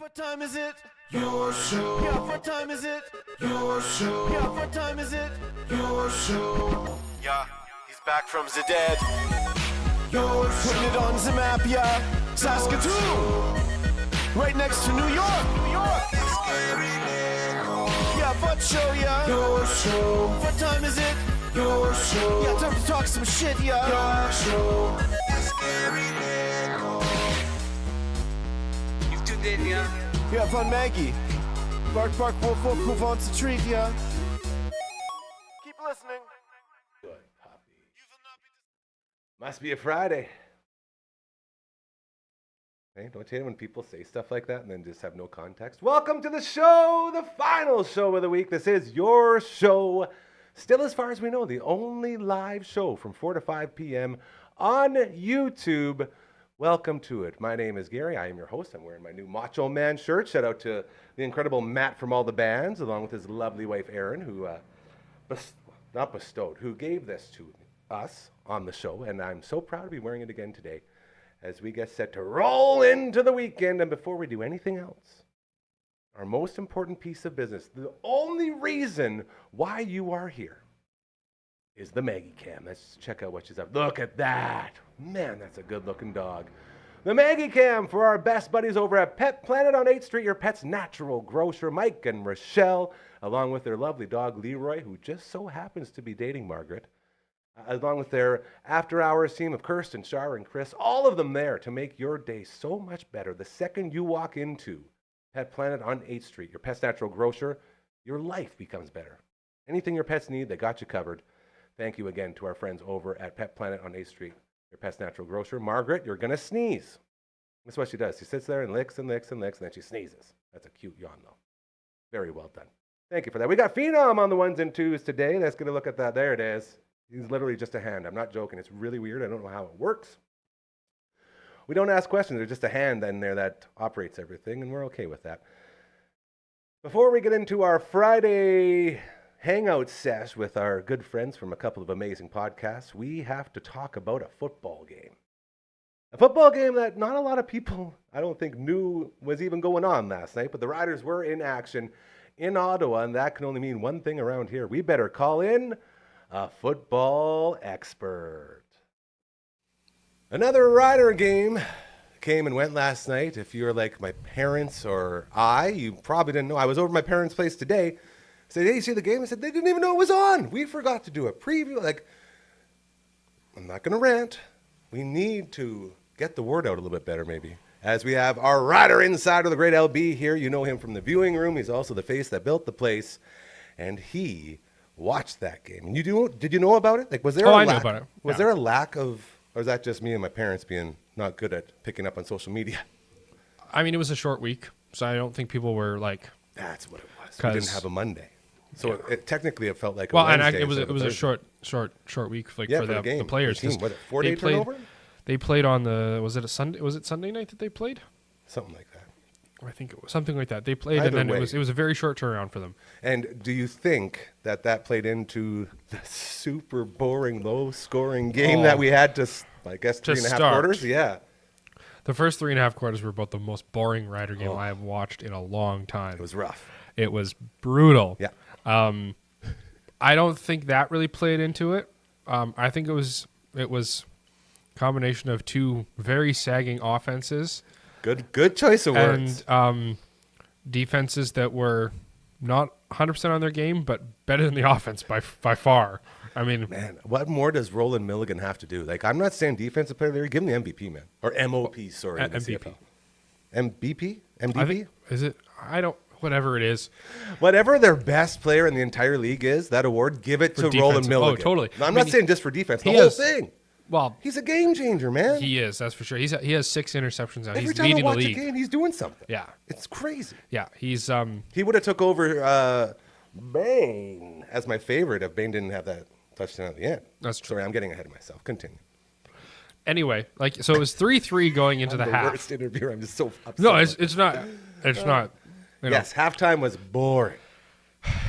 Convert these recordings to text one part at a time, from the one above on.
What time is it? Your show. Yeah, what time is it? Your show. Yeah, what time is it? Your show. Yeah, he's back from the dead. Your show. Putting it on the map, yeah. Saskatoon. Right next to New York. New York. Yeah, what show, yeah. Your show. What time is it? Your show. Yeah, time to talk some shit, yeah. Your show. You've tuned in, yeah. Yeah, fun Maggie. Bark, bark, wolf, wolf, who wants a treat, yeah? Keep listening. Good puppy. Must be a Friday. Hey, don't you hate it when people say stuff like that and then just have no context? Welcome to the show, the final show of the week. This is your show. Still, as far as we know, the only live show from 4 to 5 p.m. on YouTube. Welcome to it. My name is Gary. I am your host. I'm wearing my new Macho Man shirt. Shout out to the incredible Matt from all the bands, along with his lovely wife, Erin, who who gave this to us on the show. And I'm so proud to be wearing it again today as we get set to roll into the weekend. And before we do anything else, our most important piece of business, the only reason why you are here, is the Maggie Cam. Let's check out what she's up. Look at that. Man, that's a good-looking dog. The Maggie Cam for our best buddies over at Pet Planet on 8th Street, your pet's natural grocer, Mike and Rochelle, along with their lovely dog, Leroy, who just so happens to be dating Margaret, along with their after-hours team of Kirsten, Shar, and Chris, all of them there to make your day so much better. The second you walk into Pet Planet on 8th Street, your pet's natural grocer, your life becomes better. Anything your pets need, they got you covered. Thank you again to our friends over at Pet Planet on 8th Street, your pet's natural grocer. Margaret, you're going to sneeze. That's what she does. She sits there and licks and licks and licks, and then she sneezes. That's a cute yawn, though. Very well done. Thank you for that. We got Phenom on the ones and twos today. Let's get a look at that. There it is. He's literally just a hand. I'm not joking. It's really weird. I don't know how it works. We don't ask questions. There's just a hand in there that operates everything, and we're okay with that. Before we get into our Friday hangout sesh with our good friends from a couple of amazing podcasts, we have to talk about a football game. A football game that not a lot of people, I don't think, knew was even going on last night, but the Riders were in action in Ottawa, and that can only mean one thing around here. We better call in a football expert. Another Rider game came and went last night. If you're like my parents or you probably didn't know. I was over at my parents' place today. Said, hey, you see the game? I said, they didn't even know it was on. We forgot to do a preview. Like, I'm not going to rant. We need to get the word out a little bit better, maybe. As we have our Rider insider, the great LB here. You know him from the viewing room. He's also the face that built the place. And he watched that game. And did you know about it? Like, was there I knew about it. Was there a lack of, or is that just me and my parents being not good at picking up on social media? I mean, it was a short week, so I don't think people were like. That's what it was. We didn't have a Monday. So technically, it felt like a Wednesday. Wednesday. It was a short week for the players. The team. What, 4-day turnover? They played on was it Sunday night that they played? Something like that. I think it was something like that. They played, Either and then way. it was a very short turnaround for them. And do you think that played into the super boring, low-scoring game that we had to, I guess, 3.5 quarters? Yeah. The first 3.5 quarters were about the most boring Rider game I have watched in a long time. It was rough. It was brutal. Yeah. I don't think that really played into it. I think it was a combination of two very sagging offenses. Good choice of words. And defenses that were not 100% on their game, but better than the offense by far. I mean, man, what more does Roland Milligan have to do? Like, I'm not saying defensive player there. Give him the MVP, man, or MOP. Sorry, MVP. MVP. Is it? I don't. Whatever it is. Whatever their best player in the entire league is, that award, give it to Roland Milligan. Oh, totally. I'm not saying just for defense. The whole thing. Well, he's a game changer, man. He is, that's for sure. He has 6 interceptions now. Every he's time leading I watch the league. a game, he's doing something. Yeah. It's crazy. Yeah, he's He would have took over Bain as my favorite if Bain didn't have that touchdown at the end. That's true. Sorry, I'm getting ahead of myself. Continue. Anyway, so it was 3-3 going into the half. Worst interviewer. I'm just so upset. No, it's not. It's not. Yes, halftime was boring.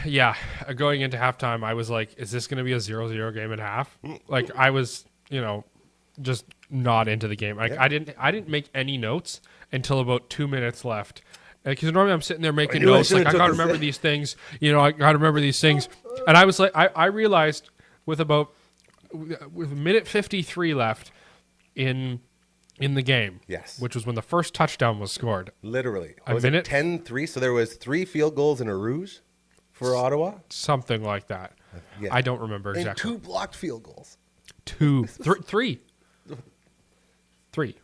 Yeah, going into halftime, I was like, is this going to be a 0-0 game at half? Like, I was, just not into the game. Like, I didn't make any notes until about 2 minutes left. Because normally I'm sitting there making knew I notes, like should've I gotta took remember this. these things. I gotta remember these things. And I was like, I realized with minute 53 left in the game. Yes. Which was when the first touchdown was scored. Literally. A Was minute? it 10-3? So there was 3 field goals in a rouge for Ottawa? Something like that. Yeah. I don't remember And exactly. 2 blocked field goals. Three.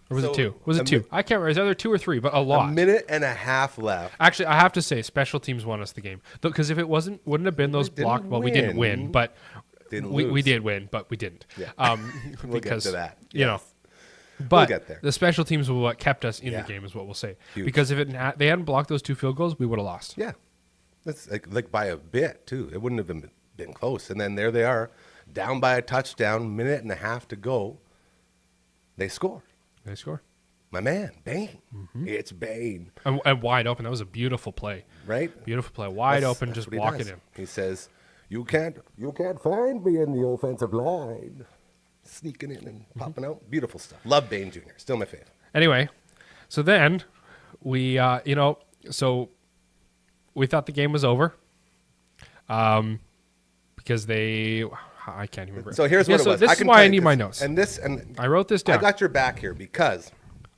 Or was So, it 2? Was it 2? I can't remember. It was either 2 or 3, but a lot. A minute and a half left. Actually, I have to say, special teams won us the game. Because if it wouldn't have been those didn't blocked. Well, we didn't win, win. but Didn't we lose. did win, but we didn't. Yeah. We'll Because get to that. you know. Yes. But get there. the special teams were what kept us in Yeah. the game, is what we'll say. Huge. Because if they hadn't blocked those 2 field goals, we would have lost. Yeah. That's like by a bit, too. It wouldn't have been close. And then there they are, down by a touchdown, minute and a half to go. They score. They score. My man, Bane. Mm-hmm. It's Bane, And wide open. That was a beautiful play. right? Beautiful play. Wide open, That's just what he walking does. in. He says, "You can't find me in the offensive line." Sneaking in and popping out, beautiful stuff. Love Bane Jr. Still my favorite. Anyway, so then we, so we thought the game was over, because I can't even remember. So here's what it was. This I is can why tell I you need my 'cause- notes. And I wrote this down. I got your back here because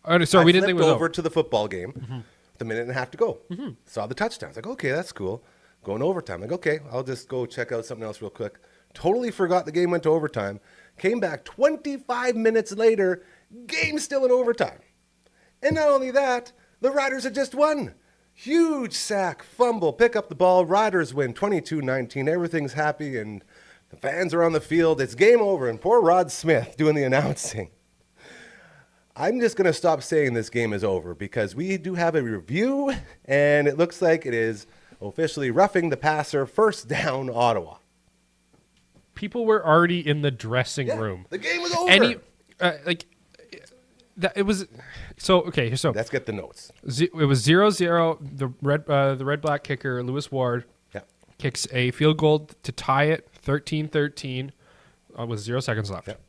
Sorry, we didn't I think it flipped was over over. to the football game with a minute and a half to go. Saw the touchdowns. Like, okay, that's cool. Going to overtime. Like, okay, I'll just go check out something else real quick. Totally forgot the game went to overtime. Came back 25 minutes later. Game still in overtime. And not only that, the Riders had just won. Huge sack, fumble, pick up the ball. Riders win 22-19. Everything's happy and the fans are on the field. It's game over. And poor Rod Smith doing the announcing. I'm just going to stop saying this game is over because we do have a review, and it looks like it is officially roughing the passer, first down, Ottawa. People were already in the dressing room. The game was over. It was so okay. So Let's get the notes. it was 0-0. The red black kicker Lewis Ward Yeah. kicks a field goal to tie it 13-13 with 0 seconds left. Yep.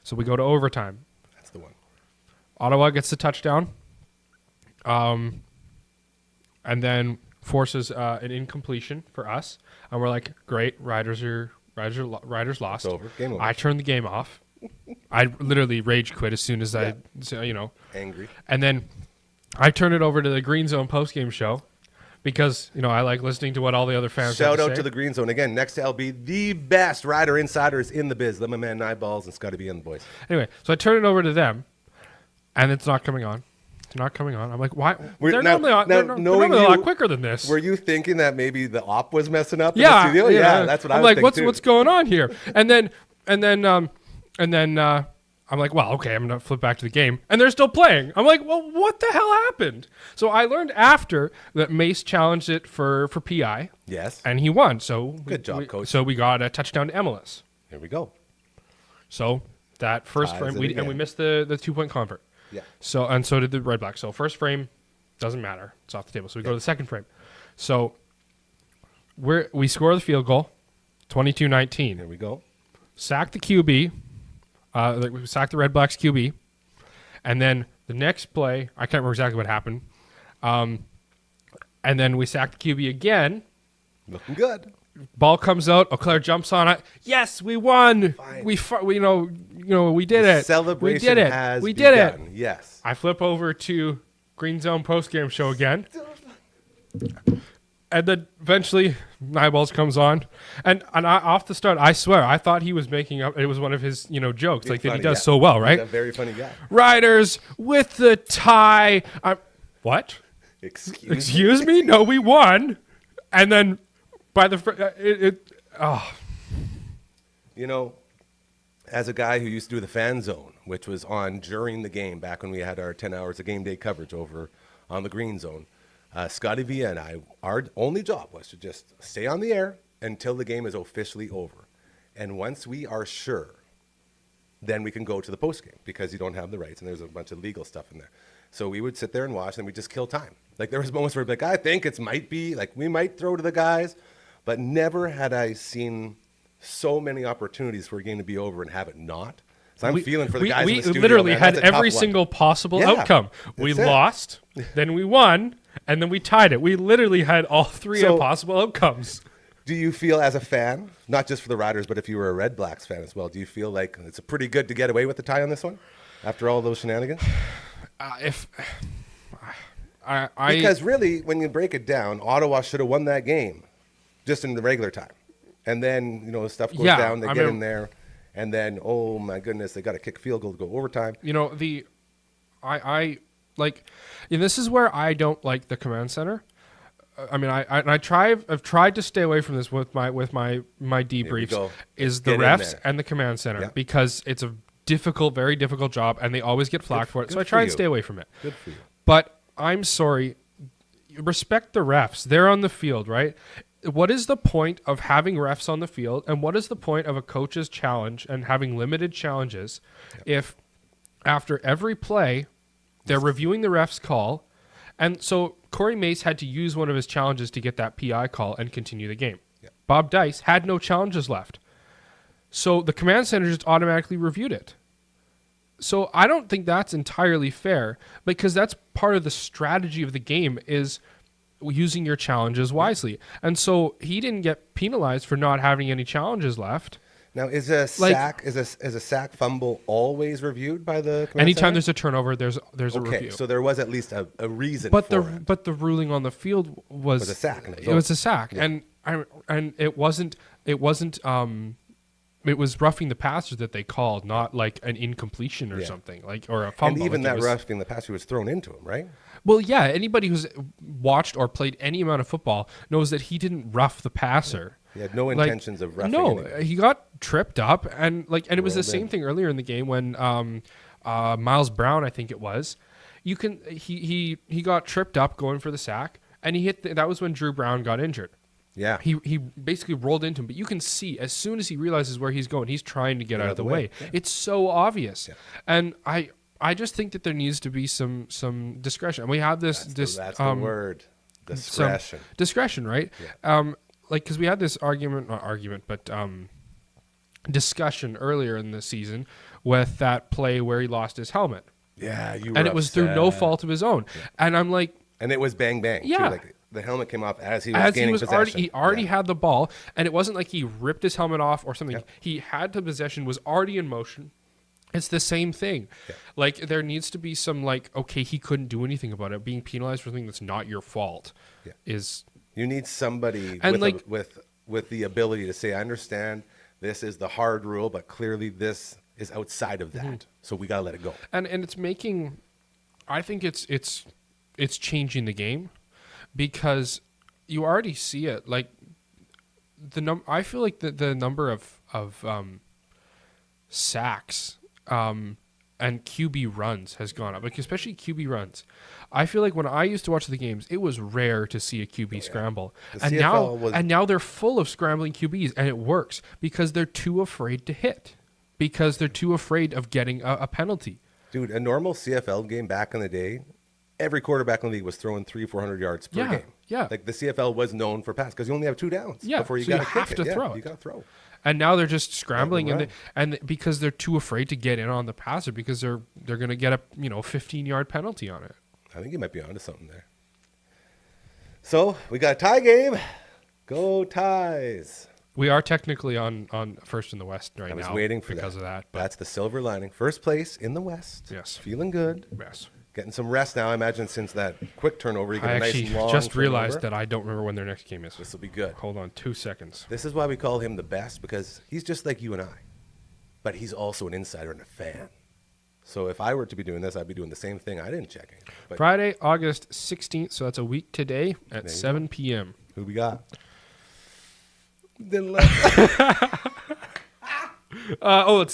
So we go to overtime. That's the one. Ottawa gets the touchdown, and then forces an incompletion for us, and we're like, great, Riders lost. It's over. Game over. I turned the game off. I literally rage quit as soon as Angry. and then I turned it over to the Green Zone postgame show because I like listening to what all the other fans Shout have out to to say. the Green Zone. Again, next to LB, the best Rider insiders in the biz. Let my man Nightballs and Scotty B and the boys. Anyway, so I turn it over to them, and it's not coming on. It's not coming on. I'm like, why? They're normally on. They're normally a lot quicker than this. Were you thinking that maybe the op was messing up? Yeah, in the studio? Yeah, that's what I I'm was like. thinking. What's going on here? And then I'm like, well, okay, I'm gonna flip back to the game, and they're still playing. I'm like, well, what the hell happened? So I learned after that Mace challenged it for PI, Yes. and he won. So Good job, coach. So we got a touchdown to MLS. Here we go. So that first Ties frame, it we again. missed the 2-point convert. Yeah. So did the red black. So first frame doesn't matter. It's off the table. So we go to the second frame. So we score the field goal, 22-19. Here we go. Sack the QB. We sacked the Red Blacks QB. And then the next play, I can't remember exactly what happened. And then we sacked the QB again. Looking good. Ball comes out. Auclair jumps on it. Yes, we won. Fine. We did The it. celebration we did it. has we did it. begun. Yes. I flip over to Green Zone postgame show again. And then eventually Nightballs comes on. And off the start, I swear, I thought he was making up. It was one of his, jokes, like that he Funny, does yeah. so well, He's right? a very funny guy. Riders with the tie. What? Excuse me? No, we won. And then by the As a guy who used to do the fan zone, which was on during the game, back when we had our 10 hours of game day coverage over on the Green Zone, Scotty V and I, our only job was to just stay on the air until the game is officially over. And once we are sure, then we can go to the postgame because you don't have the rights and there's a bunch of legal stuff in there. So we would sit there and watch and we'd just kill time. Like there was moments where we'd be like, I think we might throw to the guys, but never had I seen so many opportunities for a game to be over and have it not. So I'm feeling for the guys in the studio. literally man. had That's a tough every one. single possible Yeah, outcome. We that's it. lost, then we won, and then we tied it. We literally had all three So- possible outcomes. Do you feel as a fan, not just for the Riders, but if you were a Red Blacks fan as well, do you feel like it's pretty good to get away with the tie on this one after all those shenanigans? Because really, when you break it down, Ottawa should have won that game just in the regular time. And then, stuff goes down, they get in there, and then, oh my goodness, they got to kick a field goal to go overtime. And this is where I don't like the command center. I've tried to stay away from this with my debriefs. Is the refs and the command center because it's a very difficult job, and they always get flack for it. So I try and stay away from it. Good for you. But I'm sorry, respect the refs. They're on the field, right? What is the point of having refs on the field, and what is the point of a coach's challenge and having limited challenges if after every play they're reviewing the ref's call? And so Corey Mace had to use one of his challenges to get that PI call and continue the game. Yeah. Bob Dice had no challenges left. So the command center just automatically reviewed it. So I don't think that's entirely fair, because that's part of the strategy of the game is using your challenges wisely. And so he didn't get penalized for not having any challenges left. Now, is a sack fumble always reviewed by the command Anytime center? there's a turnover, there's a review. So there was at least a reason But for it. But the ruling on the field was a sack. It was a sack, Yeah. and it wasn't. It was roughing the passer that they called, not like an incompletion or something, or a fumble. And even like that roughing the passer was thrown into him, right? Well, yeah. Anybody who's watched or played any amount of football knows that he didn't rough the passer. He had no intentions of roughing No, anyone. he got tripped up, and it was the same thing earlier in the game when Miles Brown, I think it was, he got tripped up going for the sack, and he hit. That was when Drew Brown got injured. Yeah. He basically rolled into him, but you can see as soon as he realizes where he's going, he's trying to get out of the way. Yeah. It's so obvious, and I just think that there needs to be some discretion. And we have this That's the word, discretion. Discretion, right? Yeah. Because we had this discussion earlier in the season with that play where he lost his helmet. Yeah, and it was through no fault of his own. Yeah. And I'm like, and it was bang bang. Yeah, too. Like the helmet came off as he was gaining possession. He already had the ball, and it wasn't like he ripped his helmet off or something. Yep. He had the possession, was already in motion. It's the same thing. Yeah. Like there needs to be some okay, he couldn't do anything about it. Being penalized for something that's not your fault is. You need somebody with the ability to say, I understand this is the hard rule, but clearly this is outside of that. Mm-hmm. So we gotta let it go. And it's making, I think it's changing the game, because you already see it. Like I feel like the number of sacks and QB runs has gone up, especially QB runs. I feel like when I used to watch the games, it was rare to see a QB scramble. And now they're full of scrambling QBs, and it works because they're too afraid to hit, because they're too afraid of getting a penalty. Dude, a normal CFL game back in the day, every quarterback in the league was throwing 300-400 yards per game. Yeah. Like the CFL was known for pass because you only have 2 downs before you got to have to throw it. You got to throw. And now they're just scrambling, and because they're too afraid to get in on the passer, because they're going to get a 15-yard penalty on it. I think you might be onto something there. So we got a tie game. Go Ties! We are technically on first in the West right now. I was waiting for because of that. But that's the silver lining. First place in the West. Yes. Feeling good. Yes. Getting some rest now, I imagine, since that quick turnover. You get a nice long I actually just realized turnover. that I don't remember when their next game is. This will be good. Hold on 2 seconds. This is why we call him the best, because he's just like you and I. But he's also an insider and a fan. So if I were to be doing this, I'd be doing the same thing. I didn't check it. But Friday, August 16th, so that's a week today at 7 p.m. Who we got? It's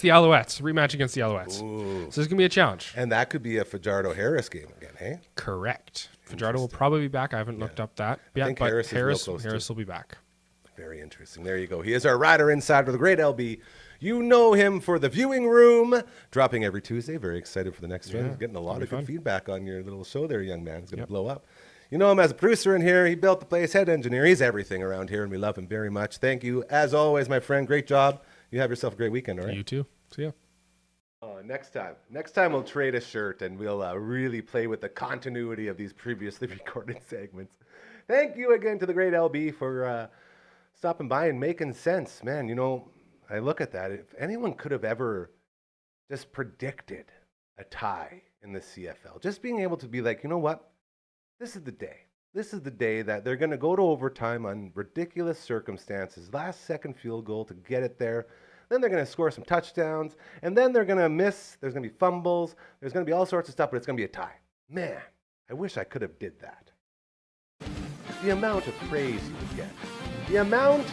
the Alouettes. Rematch against the Alouettes. Ooh. So this is going to be a challenge. And that could be a Fajardo-Harris game again, hey? Correct. Fajardo will probably be back. I haven't looked up that yet, I think but Harris will be back. Very interesting. There you go. He is our Rider Insider, the great LB. You know him for the Viewing Room, dropping every Tuesday. Very excited for the next one. Getting a lot of good feedback on your little show there, young man. It's going to blow up. You know him as a producer in here. He built the place, head engineer. He's everything around here, and we love him very much. Thank you, as always, my friend. Great job. You have yourself a great weekend, all right? You too. See ya. Next time we'll trade a shirt and we'll really play with the continuity of these previously recorded segments. Thank you again to the great LB for stopping by and making sense. Man, you know, I look at that. If anyone could have ever just predicted a tie in the CFL, just being able to be like, you know what? This is the day. This is the day that they're going to go to overtime on ridiculous circumstances. Last second field goal to get it there. Then they're going to score some touchdowns. And then they're going to miss. There's going to be fumbles. There's going to be all sorts of stuff, but it's going to be a tie. Man, I wish I could have did that. The amount of praise you would get. The amount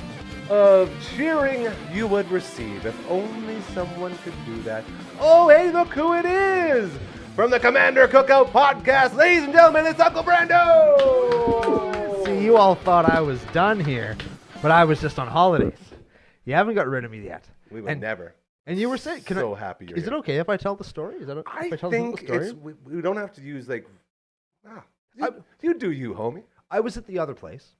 of cheering you would receive if only someone could do that. Oh, hey, look who it is! From the Commander Cookout Podcast, ladies and gentlemen, it's Uncle Brando! See, you all thought I was done here, but I was just on holidays. You haven't got rid of me yet. We would never. And you were saying, so happy you're is it okay if I tell the story? Is that if I tell think the story? it's, we don't have to use like, you do you, homie. I was at the other place,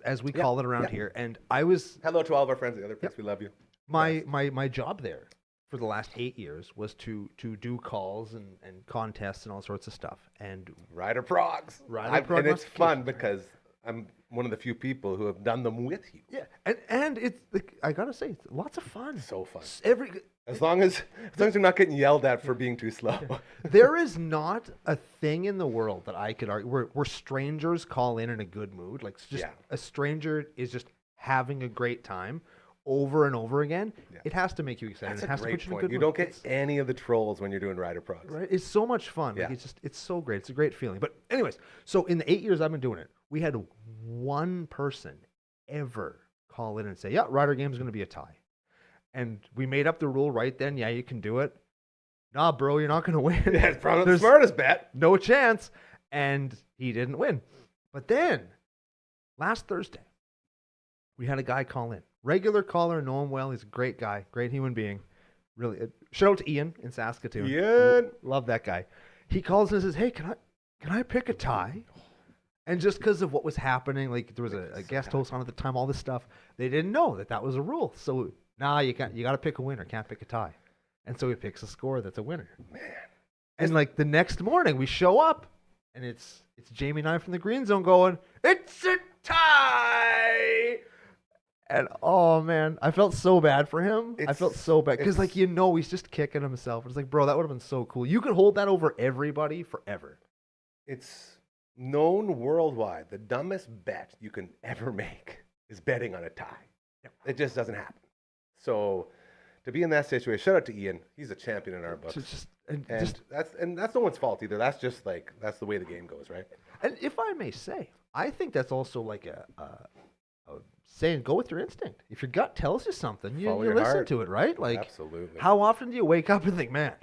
as we call it around here, and I was... Hello to all of our friends at the other place. We love you. My job there for the last 8 years was to do calls and contests and all sorts of stuff. And Rider Progs. And it's fun because I'm one of the few people who have done them with you. Yeah, and it's like, I gotta say, it's lots of fun. So fun. As long as you're not getting yelled at for being too slow. There is not a thing in the world that I could argue where strangers call in a good mood. Like just a stranger is just having a great time over and over again. Yeah. It has to make you excited. That's it has a great to put you in a point. good You mood. don't get any of the trolls when you're doing Rider Progs. Right? It's so much fun. Yeah. Like it's so great. It's a great feeling. But anyways, so in the 8 years I've been doing it, we had one person ever call in and say, yeah, Rider Game's going to be a tie. And we made up the rule right then. Yeah, you can do it. Nah, bro, you're not going to win. That's probably the smartest bet. No chance. And he didn't win. But then, last Thursday, we had a guy call in. Regular caller, know him well. He's a great guy, great human being. Really, shout out to Ian in Saskatoon. Ian. Love that guy. He calls in and says, hey, can I pick a tie? And just because of what was happening, like there was a guest host on at the time, all this stuff, they didn't know that was a rule. So, you got to pick a winner, can't pick a tie. And so he picks a score that's a winner. Man. And like the next morning we show up and it's Jamie and I from the Green Zone going, it's a tie. And oh man, I felt so bad for him. I felt so bad because he's just kicking himself. It's like, bro, that would have been so cool. You could hold that over everybody forever. It's known worldwide. The dumbest bet you can ever make is betting on a tie. Yep. It just doesn't happen. So to be in that situation, shout out to Ian. He's a champion in our books. That's no one's fault either. That's just that's the way the game goes, right? And if I may say, I think that's also like a saying, go with your instinct. If your gut tells you something, you listen to it, right? Like, absolutely. How often do you wake up and think, man,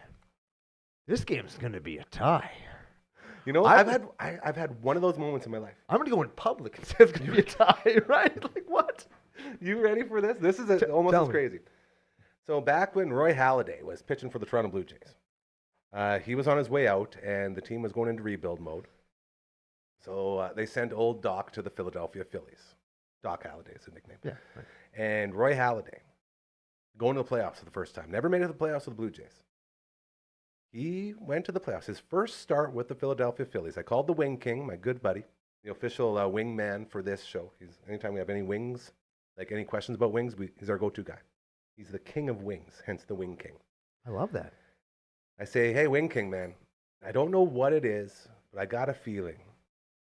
this game's going to be a tie? You know, I've had one of those moments in my life. I'm going to go in public and say it's going to be a tie, right? Like, what? You ready for this? This is almost as crazy. So back when Roy Halladay was pitching for the Toronto Blue Jays, he was on his way out, and the team was going into rebuild mode. So they sent old Doc to the Philadelphia Phillies. Doc Halladay is his nickname. Yeah. Right. And Roy Halladay, going to the playoffs for the first time, never made it to the playoffs with the Blue Jays. He went to the playoffs. His first start with the Philadelphia Phillies. I called the Wing King, my good buddy, the official wing man for this show. Anytime we have any wings, like any questions about wings, he's our go-to guy. He's the king of wings, hence the Wing King. I love that. I say, hey, Wing King, man, I don't know what it is, but I got a feeling.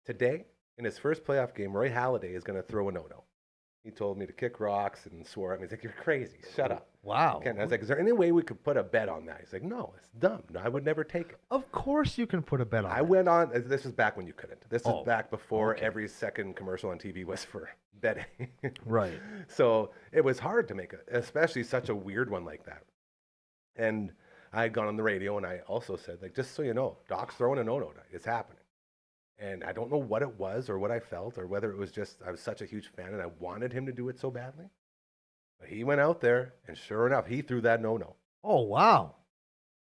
Today, in his first playoff game, Roy Halladay is going to throw a no-no. He told me to kick rocks and swore at me. He's like, you're crazy. Shut up. Wow. I was like, is there any way we could put a bet on that? He's like, no, it's dumb. No, I would never take it. Of course you can put a bet on I went on. This is back when you couldn't. This is back before every second commercial on TV was for betting. Right. So it was hard to make it, especially such a weird one like that. And I had gone on the radio and I also said, like, just so you know, Doc's throwing a no-no. It's happening. And I don't know what it was or what I felt or whether it was just I was such a huge fan and I wanted him to do it so badly. But he went out there and sure enough, he threw that no-no. Oh, wow.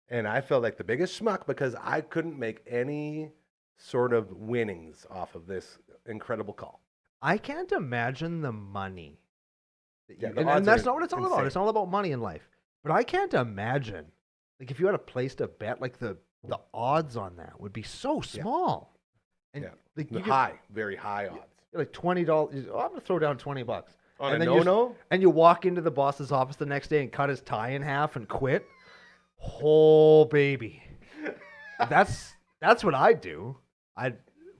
And I felt like the biggest schmuck because I couldn't make any sort of winnings off of this incredible call. I can't imagine the money. Yeah, and that's not what it's all about. It's all about money in life. But I can't imagine, like, if you had a place to bet, like, the odds on that would be so small. And Yeah. like, you get, High, very high odds. like $20. Oh, I'm gonna throw down $20. On and a then you- no-no? And you walk into the boss's office the next day and cut his tie in half and quit. Oh baby, that's what I'd do.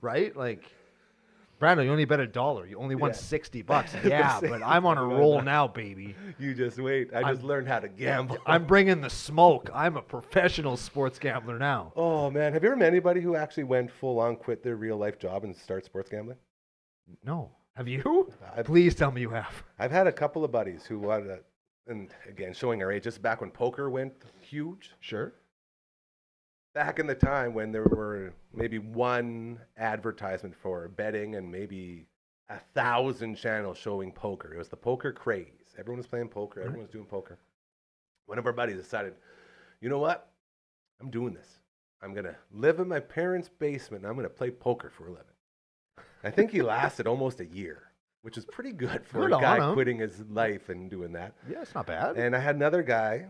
Right, like, Brando, you only bet $1. You only won Yeah. $60. Yeah, but I'm on a roll now, baby. You just wait. I just learned how to gamble. I'm bringing the smoke. I'm a professional sports gambler now. Oh, man. Have you ever met anybody who actually went full on, quit their real life job and start sports gambling? No, have you? I've- Please tell me you have. I've had a couple of buddies who wanted to, and again, showing our age, just back when poker went huge. Sure. Back in the time when there were maybe one advertisement for betting and maybe 1,000 channels showing poker. It was the poker craze. Everyone was playing poker. Everyone was doing poker. One of our buddies decided, you know what? I'm doing this. I'm going to live in my parents' basement and I'm going to play poker for a living. I think he lasted almost a year, which is pretty good for Good a on guy him. quitting his life and doing that. Yeah, it's not bad. And I had another guy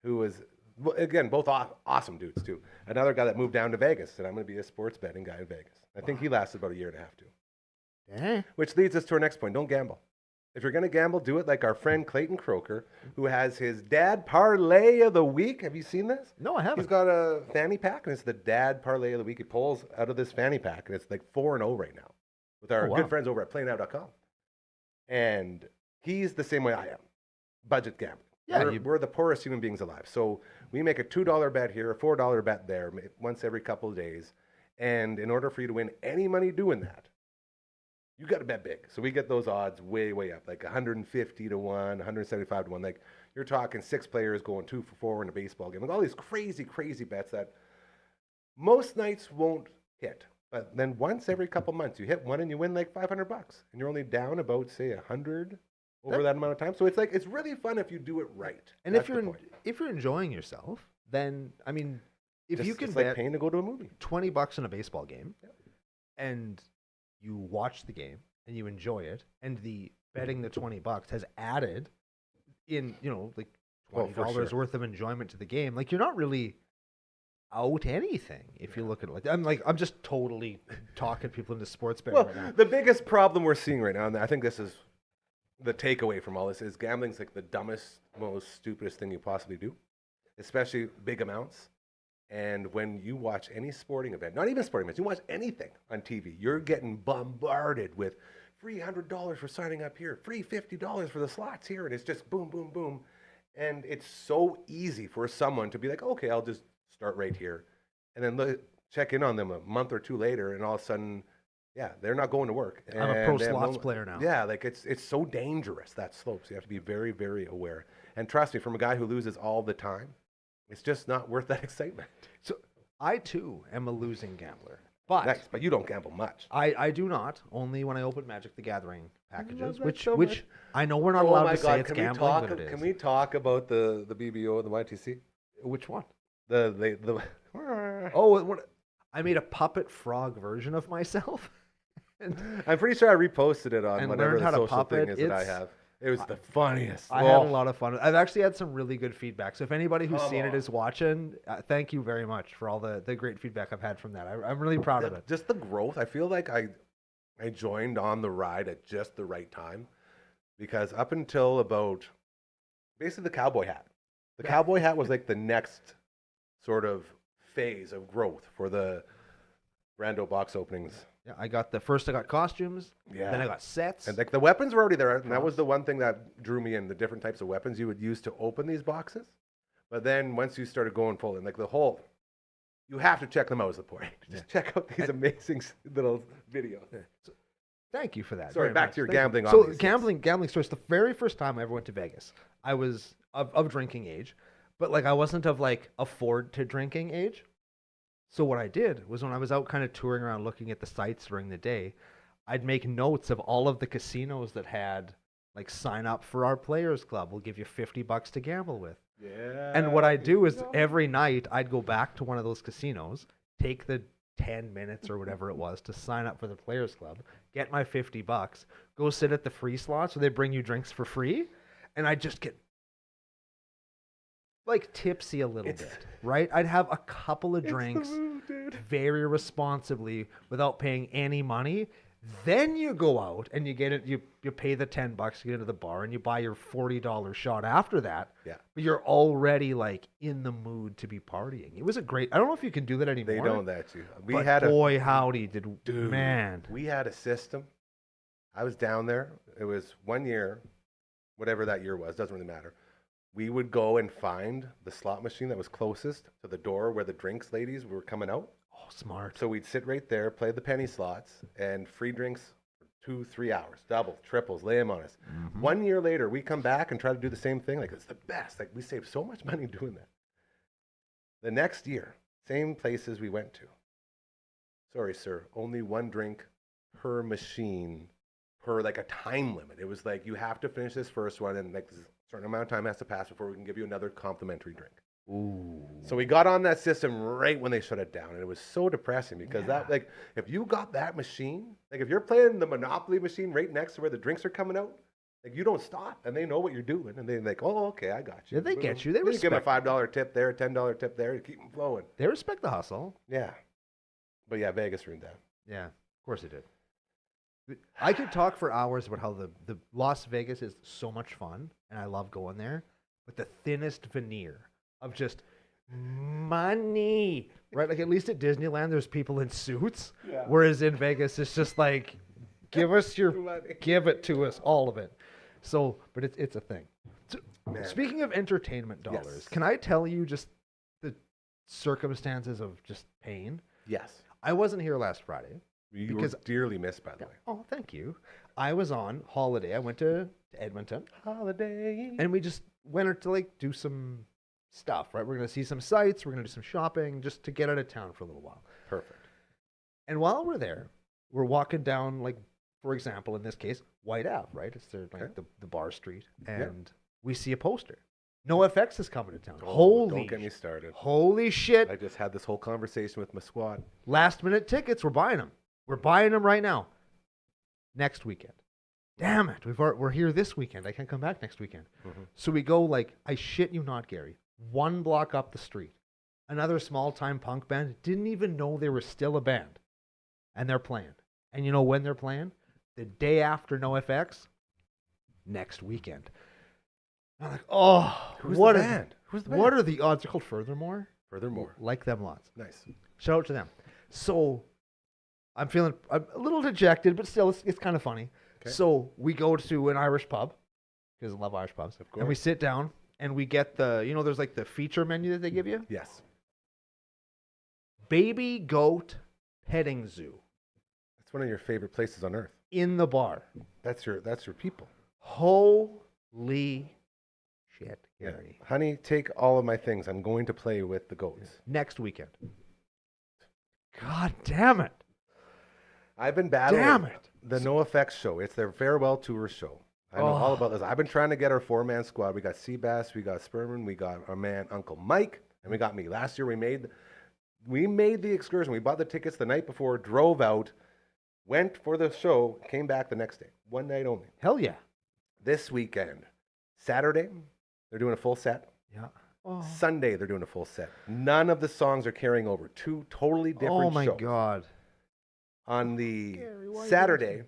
who was, well, again, both awesome dudes too. Another guy that moved down to Vegas said, I'm going to be a sports betting guy in Vegas. I think he lasted about a year and a half too. Eh. Which leads us to our next point. Don't gamble. If you're going to gamble, do it like our friend Clayton Croker, who has his dad parlay of the week. Have you seen this? No, I haven't. He's got a fanny pack, and it's the dad parlay of the week. He pulls out of this fanny pack, and it's like 4-0 right now with our Oh, wow. good friends over at playnow.com. And he's the same way I am. Budget gambling. Yeah, We're the poorest human beings alive. So we make a $2 bet here, a $4 bet there, once every couple of days. And in order for you to win any money doing that, you got to bet big. So we get those odds way, way up, like 150 to 1, 175 to 1. Like, you're talking 6 players going 2 for 4 in a baseball game. Like, all these crazy, crazy bets that most nights won't hit. But then once every couple months, you hit one and you win like $500. And you're only down about, say, 100 over that amount of time. So it's like, it's really fun if you do it right. And That's if the you're point. if you're enjoying yourself, then I mean, if you can it's bet like paying to go to a movie. $20 in a baseball game, and you watch the game and you enjoy it, and the betting the $20 has added in, like Oh, for $20 sure. worth of enjoyment to the game, like, you're not really out anything if you look at it like I'm just totally talking people into sports betting Well, right now. the biggest problem we're seeing right now, and I think this is the takeaway from all this, is gambling's like the dumbest, most stupidest thing you possibly do, especially big amounts. And when you watch any sporting event, not even sporting events, you watch anything on TV, you're getting bombarded with free $100 for signing up here, free $50 for the slots here, and it's just boom, boom, boom. And it's so easy for someone to be like, okay, I'll just start right here, and then check in on them a month or two later, and all of a sudden, yeah, they're not going to work. I'm a pro and they have slots player now. Yeah, like it's so dangerous, that slope. So you have to be very, very aware. And trust me, from a guy who loses all the time, it's just not worth that excitement. So I too am a losing gambler, but Nice, but you don't gamble much. I do not, only when I open Magic the Gathering packages, that which so which much. I know we're not allowed to say it's can we gambling, talk? but it is. Can we talk about the BBO and the YTC? Which one? The Oh, what? I made a puppet frog version of myself. I'm pretty sure I reposted it on And whatever learned the how to social thing puppet. is that I It's- have. It was the funniest. I had a lot of fun. I've actually had some really good feedback. So if anybody who's Come seen it on. is watching, thank you very much for all the great feedback I've had from that. I'm really proud of it. Just the growth. I feel like I joined on the ride at just the right time, because up until about basically the cowboy hat. The cowboy hat was like the next sort of phase of growth for the Brando box openings. Yeah, I got costumes. Yeah. Then I got sets. And like the weapons were already there, and that was Props. the one thing that drew me in, the different types of weapons you would use to open these boxes. But then once you started going full in, like the whole, you have to check them out is the point. Just check out these amazing little videos. Thank you for that. Sorry, very back much. to your Thank you. gambling So obvious, gambling stories. The very first time I ever went to Vegas, I was of drinking age, but like I wasn't of like afford to drinking age. So what I did was when I was out kind of touring around looking at the sites during the day, I'd make notes of all of the casinos that had like sign up for our players club. We'll give you $50 to gamble with. Yeah. And what I do is every night I'd go back to one of those casinos, take the 10 minutes or whatever it was to sign up for the Players Club, get my $50, go sit at the free slots where they bring you drinks for free, and I just get like tipsy a little bit, right? I'd have a couple of drinks very responsibly without paying any money. Then you go out and you get it. You pay the $10 to get into the bar, and you buy your $40 shot after that. Yeah. But you're already like in the mood to be partying. It was a great. I don't know if you can do that anymore. They don't that you. But boy, howdy did man. We had a system. I was down there. It was 1 year, whatever that year was. Doesn't really matter. We would go and find the slot machine that was closest to the door where the drinks ladies were coming out. Oh, smart. So we'd sit right there, play the penny slots, and free drinks for 2-3 hours. Doubles, triples, lay them on us. 1 year later, we come back and try to do the same thing. Like, it's the best. Like, we saved so much money doing that. The next year, same places we went to. Sorry, sir, only one drink per machine per, like, a time limit. It was like, you have to finish this first one, and, like, a certain amount of time has to pass before we can give you another complimentary drink. Ooh. So we got on that system right when they shut it down, and it was so depressing because that, like, if you got that machine, like if you're playing the Monopoly machine right next to where the drinks are coming out, like you don't stop, and they know what you're doing, and they're like, oh, okay, I got you. Yeah, they get you. They Then you give them a respect $5 tip there, a $10 tip there, you keep them flowing. They respect the hustle. Yeah, but yeah, Vegas ruined that. Yeah, of course it did. I could talk for hours about how the Las Vegas is so much fun, and I love going there, but the thinnest veneer of just money, right? Like at least at Disneyland, there's people in suits, whereas in Vegas, it's just like, give us your, give it to us, all of it. So, but it's a thing. So, speaking of entertainment dollars, can I tell you just the circumstances of just pain? Yes. I wasn't here last Friday. You were dearly missed, by the way. Oh, thank you. I was on holiday. I went to Edmonton. Holiday. And we just went to like do some stuff, right? We're going to see some sights. We're going to do some shopping just to get out of town for a little while. Perfect. And while we're there, we're walking down, like, for example, in this case, White Ave, right? It's like the bar street. And we see a poster. NoFX is coming to town. Oh, don't get me started. Holy shit. I just had this whole conversation with my squad. Last minute tickets. We're buying them. We're buying them right now. Next weekend. Damn it. We're here this weekend. I can't come back next weekend. So we go, like, I shit you not, Gary, 1 block up the street. Another small-time punk band. Didn't even know they were still a band. And they're playing. And you know when they're playing? The day after NoFX. Next weekend. I'm like, oh, Who's what the a band? Who's the band? What are the odds? They're called Furthermore. Furthermore. Like them lots. Nice. Shout out to them. So I'm a little dejected, but still, it's kind of funny. Okay. So we go to an Irish pub, because I love Irish pubs. Of course. And we sit down, and we get there's like the feature menu that they give you. Yes. Baby goat petting zoo That's one of your favorite places on earth. in the bar. That's your people. Holy shit, Yeah. Gary. Honey, take all of my things. I'm going to play with the goats. Next weekend. God damn it. I've been battling Damn it. the NoFX show. It's their farewell tour show. I know all about this. I've been trying to get our 4-man squad. We got Seabass, we got Sperman, we got our man Uncle Mike, and we got me. Last year we made the excursion. We bought the tickets the night before, drove out, went for the show, came back the next day. One night only. Hell yeah. This weekend, Saturday, they're doing a full set. Yeah. Oh, Sunday, they're doing a full set. None of the songs are carrying over. 2 totally different shows. my God. On the Gary, why Saturday,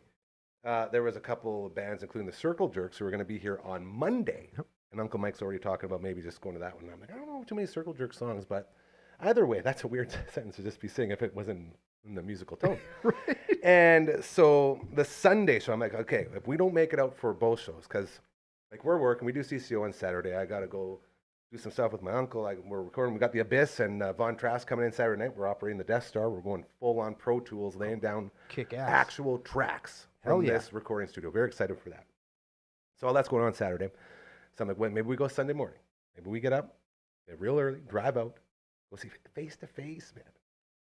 there was a couple of bands, including the Circle Jerks, who are going to be here on Monday. Yep. And Uncle Mike's already talking about maybe just going to that one. And I'm like, I don't know too many Circle Jerk songs, but either way, that's a weird sentence to just be saying if it wasn't in the musical tone. Right. And so the Sunday show, I'm like, okay, if we don't make it out for both shows, because like we're working, we do CCO on Saturday. I got to go do some stuff with my uncle. We're recording. We got the Abyss and Von Trask coming in Saturday night. We're operating the Death Star. We're going full on Pro Tools, laying down Kick ass. actual tracks Hell from yeah. this recording studio. Very excited for that. So all that's going on Saturday. So I'm like, well, maybe we go Sunday morning. Maybe we get up, get real early, drive out, go see Face to Face, man.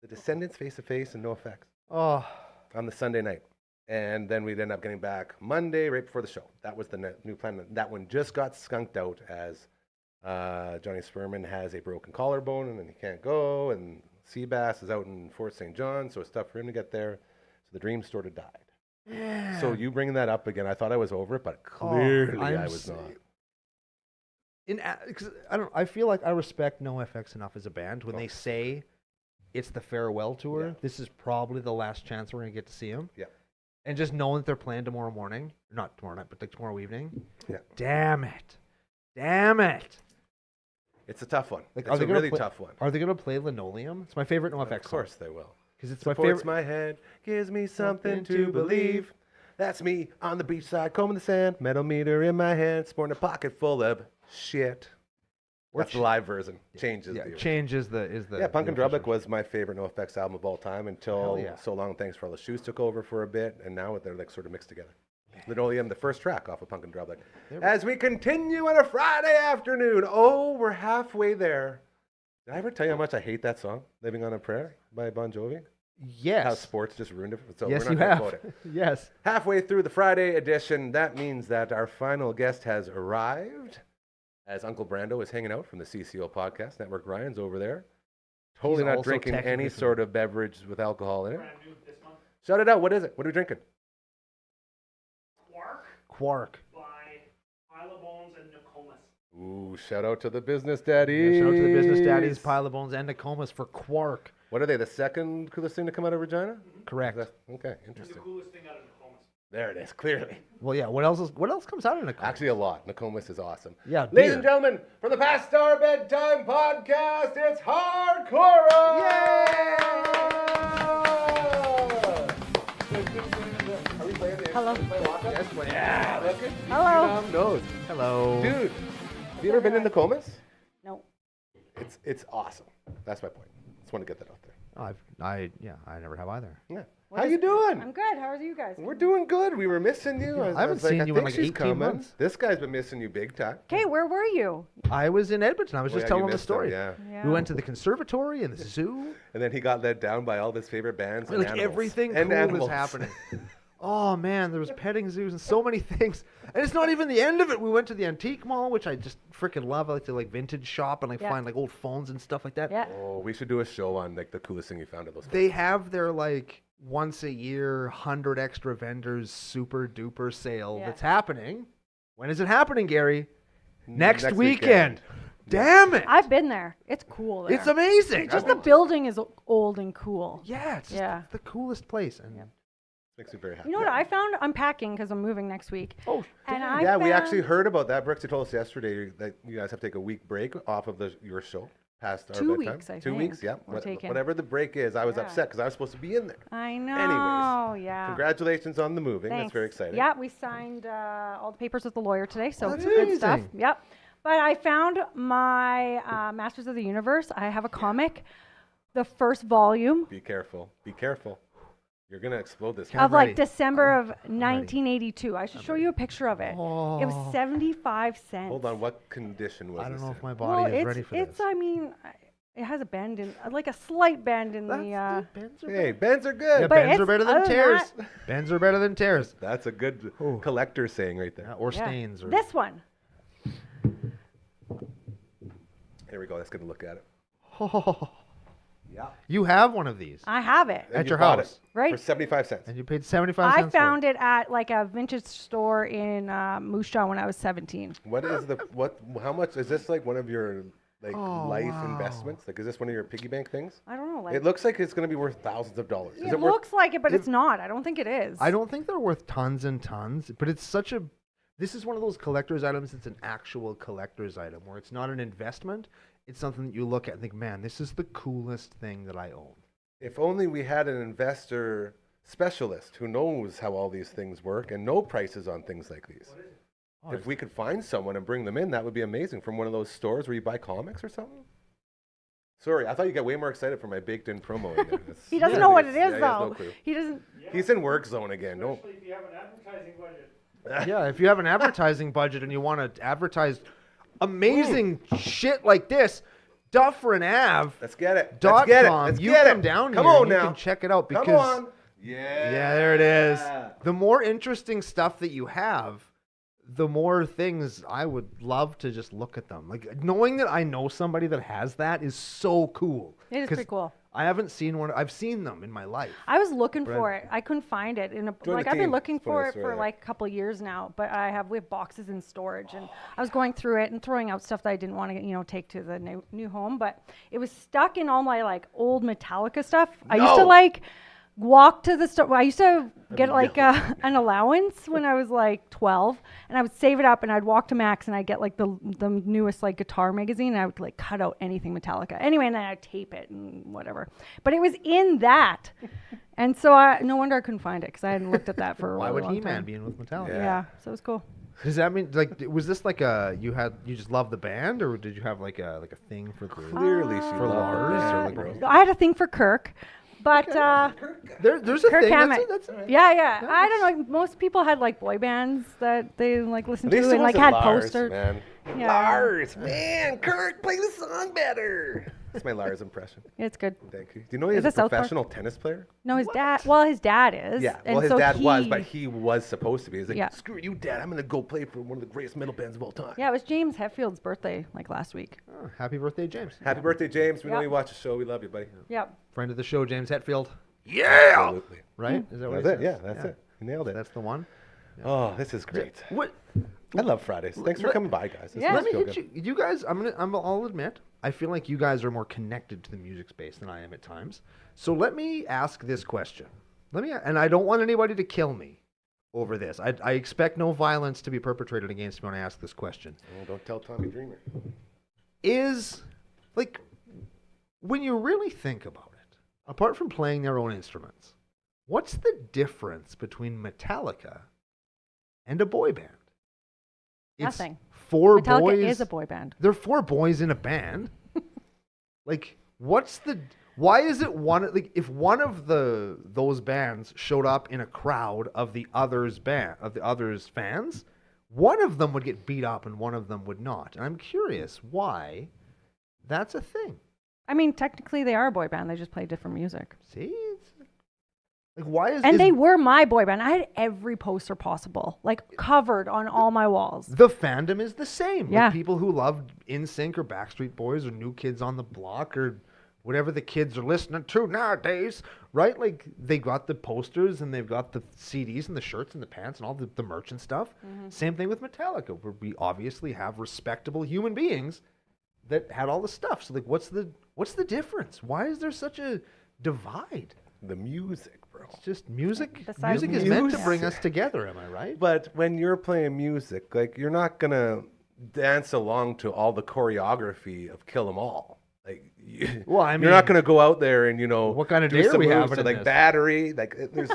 The Descendants, Face to Face, and NoFX Oh, on the Sunday night. And then we'd end up getting back Monday right before the show. That was the new plan. That one just got skunked out as Johnny Sperman has a broken collarbone and he can't go. And Seabass is out in Fort St. John, so it's tough for him to get there. So the dream sort of died. yeah. So you bringing that up again, I thought I was over it, but clearly I was not. Because I feel like I respect NoFX enough as a band when they say it's the farewell tour. Yeah. This is probably the last chance we're gonna get to see them. Yeah. And just knowing that they're playing tomorrow morning, not tomorrow night, but like tomorrow evening. Yeah. Damn it. It's a tough one. Like, It's a really tough one. Are they gonna play Linoleum? It's my favorite NoFX. Of course they will. because it's Supports my favorite. my head, gives me something to believe. That's me on the beach side, combing the sand, metal meter in my hand, sporting a pocket full of shit. That's the live version. Changes the Change is the Yeah, Punk and the official. Drublic was my favorite NoFX album of all time until yeah. So Long Thanks for All the Shoes took over for a bit, and now they're like sort of mixed together. Linoleum, the first track off of Punk and Drublic. As we continue on a Friday afternoon, we're halfway there. Did I ever tell you how much I hate that song, Living on a Prayer by Bon Jovi? Yes. How sports just ruined it. So Yes, we're you not have. going to quote it. Yes. Halfway through the Friday edition, that means that our final guest has arrived. As Uncle Brando is hanging out from the CCO Podcast Network. Ryan's over there. Totally He's not also drinking technically any from- sort of beverage with alcohol in it. Shout it out. What is it? What are we drinking? Quark. by Pile of Bones and Nokomis. Ooh, shout out to the business Yeah, daddies. shout out to the business daddies, Pile of Bones, and Nokomis for Quark. What are they? The second coolest thing to come out of Regina? Correct. Okay, The interesting. coolest thing out of Nokomis. There it is. Clearly, Well, yeah. What else comes out of Nokomis? actually a lot. Nokomis is awesome. Yeah, Ladies beer. and gentlemen, from the Past Star Bedtime Podcast, it's Hardcore. Are we playing the Hello. Yes, yeah, look at Hello. Nose. Hello. Dude, have you ever been to Nokomis? No. It's awesome. That's my point. Just want to get that out there. I never have either. Yeah. What How is- you doing? I'm good. How are you guys? We're doing good. We were missing you. I haven't was like, seen you in think like she's 18 coming. months. This guy's been missing you big time. Okay, where were you? I was in Edmonton. I was Oh, just yeah, telling you him the missed him, story. yeah. Yeah. We went to the conservatory and the zoo. And then he got let down by all of his favorite bands. And Like animals. everything and cool animals. was happening. Oh man, there was petting zoos and so many things. And it's not even the end of it. We went to the antique mall, which I just freaking love. I like to like vintage shop and like Yeah. find like old phones and stuff like that. Yeah. Oh, we should do a show on like the coolest thing you found at those. They have their like once a year 100 extra vendors super duper sale Yeah. that's happening. When is it happening, Gary? Next Next weekend. weekend. Damn it. I've been there. It's cool there. It's amazing. Just the building is old and cool. Yeah, it's just Yeah. the coolest place. And Makes me very happy. You know what I found? I'm packing because I'm moving next week. oh, And Yeah, we found- actually heard about that. Brooks, you told us yesterday that you guys have to take a week break off of your show past our 2 bedtime. weeks, I 2 weeks, think, yeah. we're taking. Whatever the break is, I was Yeah. upset because I was supposed to be in there. I know. Yeah. Congratulations on the moving. Thanks. That's very exciting. Yeah, we signed all the papers with the lawyer today, so That's good stuff. amazing. Yep. But I found my Masters of the Universe. I have a comic, the first volume Be careful. Be careful. You're going to explode this. I'm of like ready. December of 1982. I should show you a picture of it. It was Oh. 75 cents. Hold on. What condition was I don't this know in? if my Well, body is it's ready for it's. this. I mean, it has a bend in, like a slight bend in the. Bends are Hey, better. bends are good. Yeah, But bends are it's- better than other than tears. Bends are better than tears. That's a good Ooh. collector saying right there. Yeah, or Yeah. stains. Or This one. Here we go. Let's get a look at it. Yeah. You have one of these, I have it. At you your bought house. it Right. For 75 cents. and you paid 75 I cents. for found it at like a vintage store in Moose Jaw when I was 17. What is the how much is this, like one of your like Oh, life wow. investments? Like, is this one of your piggy bank things? I don't know. Like, It looks like it's going to be worth thousands of dollars. Is it worth? looks like it, but it's not. I don't think it is. I don't think they're worth tons and tons, but it's such a. This is one of those collector's items. It's an actual collector's item where it's not an investment. It's something that you look at and think, man, this is the coolest thing that I own. If only we had an investor specialist who knows how all these things work and know prices on things like these. Oh, If we could find someone and bring them in, that would be amazing. From one of those stores where you buy comics or something. Sorry, I thought you got way more excited for my baked-in promo. In there. It's- He doesn't yeah, know what he's- it is yeah, he has though. no clue. He doesn't. He's in work zone again. Don't. Especially if you have an advertising budget. Yeah, if you have an advertising budget and you want to advertise amazing shit like this, Dufferin Ave. Let's get it. Dot Let's get it. com. Let's You get come it. down Come here on and you now. can check it out because Come on. Yeah. yeah, there it is. The more interesting stuff that you have, the more things I would love to just look at them. Like knowing that I know somebody that has that is so cool. It is 'Cause pretty cool. I haven't seen one. I've seen them in my life. I was looking Right. for it. I couldn't find it. Join Like the I've been team. looking It's funny, for it's it right for there. like a couple of years now, but we have boxes in storage, and I was going through it and throwing out stuff that I didn't want to, take to the new home. But it was stuck in all my like old Metallica stuff. I used to No. like walk to the store. I used to get like an allowance when I was like 12, and I would save it up, and I'd walk to Max, and I'd get like the newest like guitar magazine, and I would like cut out anything Metallica. Anyway, and then I'd tape it and whatever. But it was in that, and so no wonder I couldn't find it because I hadn't looked at that for a Why really would long He-Man time. be in with Metallica? Yeah, so it was cool. Does that mean like was this like you just love the band, or did you have like a thing for the Clearly, she for loved the Lars band, or like bro. I had a thing for Kirk, but there's a Kirk thing. Hammett. That's a, Yeah. I don't know. Most people had like boy bands that they like listened At least to it and like wasn't had Lars, posters. man. Yeah. Lars, man, Kirk, play the song better. That's my Lars impression. It's good. Thank you. Do you know he's Is a it South Park? professional tennis player? No, his dad. Well, his dad is. Yeah, and well, his so dad was, but he was supposed to be. He's like, Yeah. screw you, Dad. I'm going to go play for one of the greatest metal bands of all time. Yeah, it was James Hetfield's birthday like last week. oh, happy birthday, James. Happy birthday, James. We know Yeah. you watch the show. We love you, buddy. Yep. Friend of the show, James Hetfield. Absolutely. Right? Is that what That's he it. says? Yeah, that's it. You nailed it. That's the one. Oh, this is great. What? I love Fridays. Thanks for coming by, guys. This Yeah. makes Let me me hit feel good. you. You guys, I'll admit, I feel like you guys are more connected to the music space than I am at times. So let me ask this question. And I don't want anybody to kill me over this. I expect no violence to be perpetrated against me when I ask this question. Oh, don't tell Tommy Dreamer. Is, like, when you really think about it, apart from playing their own instruments, what's the difference between Metallica and a boy band? It's Nothing. Four Metallica boys. is a boy band. They're four boys in a band. Like, why is it if one of those bands showed up in a crowd of the other's fans, one of them would get beat up and one of them would not. And I'm curious why that's a thing. I mean, technically they are a boy band. They just play different music. See? Like, why is And is they were my boy band. I had every poster possible, like covered on all my walls. the fandom is the same. Yeah. Like, people who loved NSYNC or Backstreet Boys or New Kids on the Block or whatever the kids are listening to nowadays, right? Like, they got the posters and they've got the CDs and the shirts and the pants and all the merch and stuff. Same thing with Metallica, where we obviously have respectable human beings that had all the stuff. So, like, what's the difference? Why is there such a divide? The music, bro. It's just music. Besides Music is meant to music. bring us together. Am I right? But when you're playing music, like, you're not going to dance along to all the choreography of Kill 'Em All. Like, Well, I you're mean, not going to go out there and, what kind of do day are some we moves having to, in like this? battery. Like, there's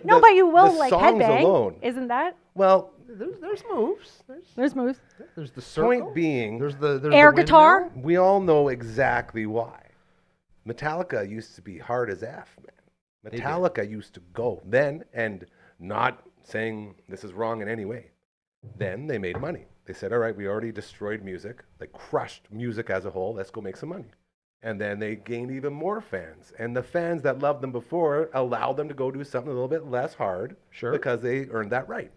No, but you will the like songs headbang. alone. Isn't that? Well, There's moves. There's moves. There's the circle. point being, There's the Air windmill. guitar. we all know exactly why. Metallica used to be hard as F, man. did. Metallica used to go then, and not saying this is wrong in any way. Then they made money. They said, all right, we already destroyed music, like crushed music as a whole. Let's go make some money. And then they gained even more fans. And the fans that loved them before allowed them to go do something a little bit less hard Sure. because they earned that right.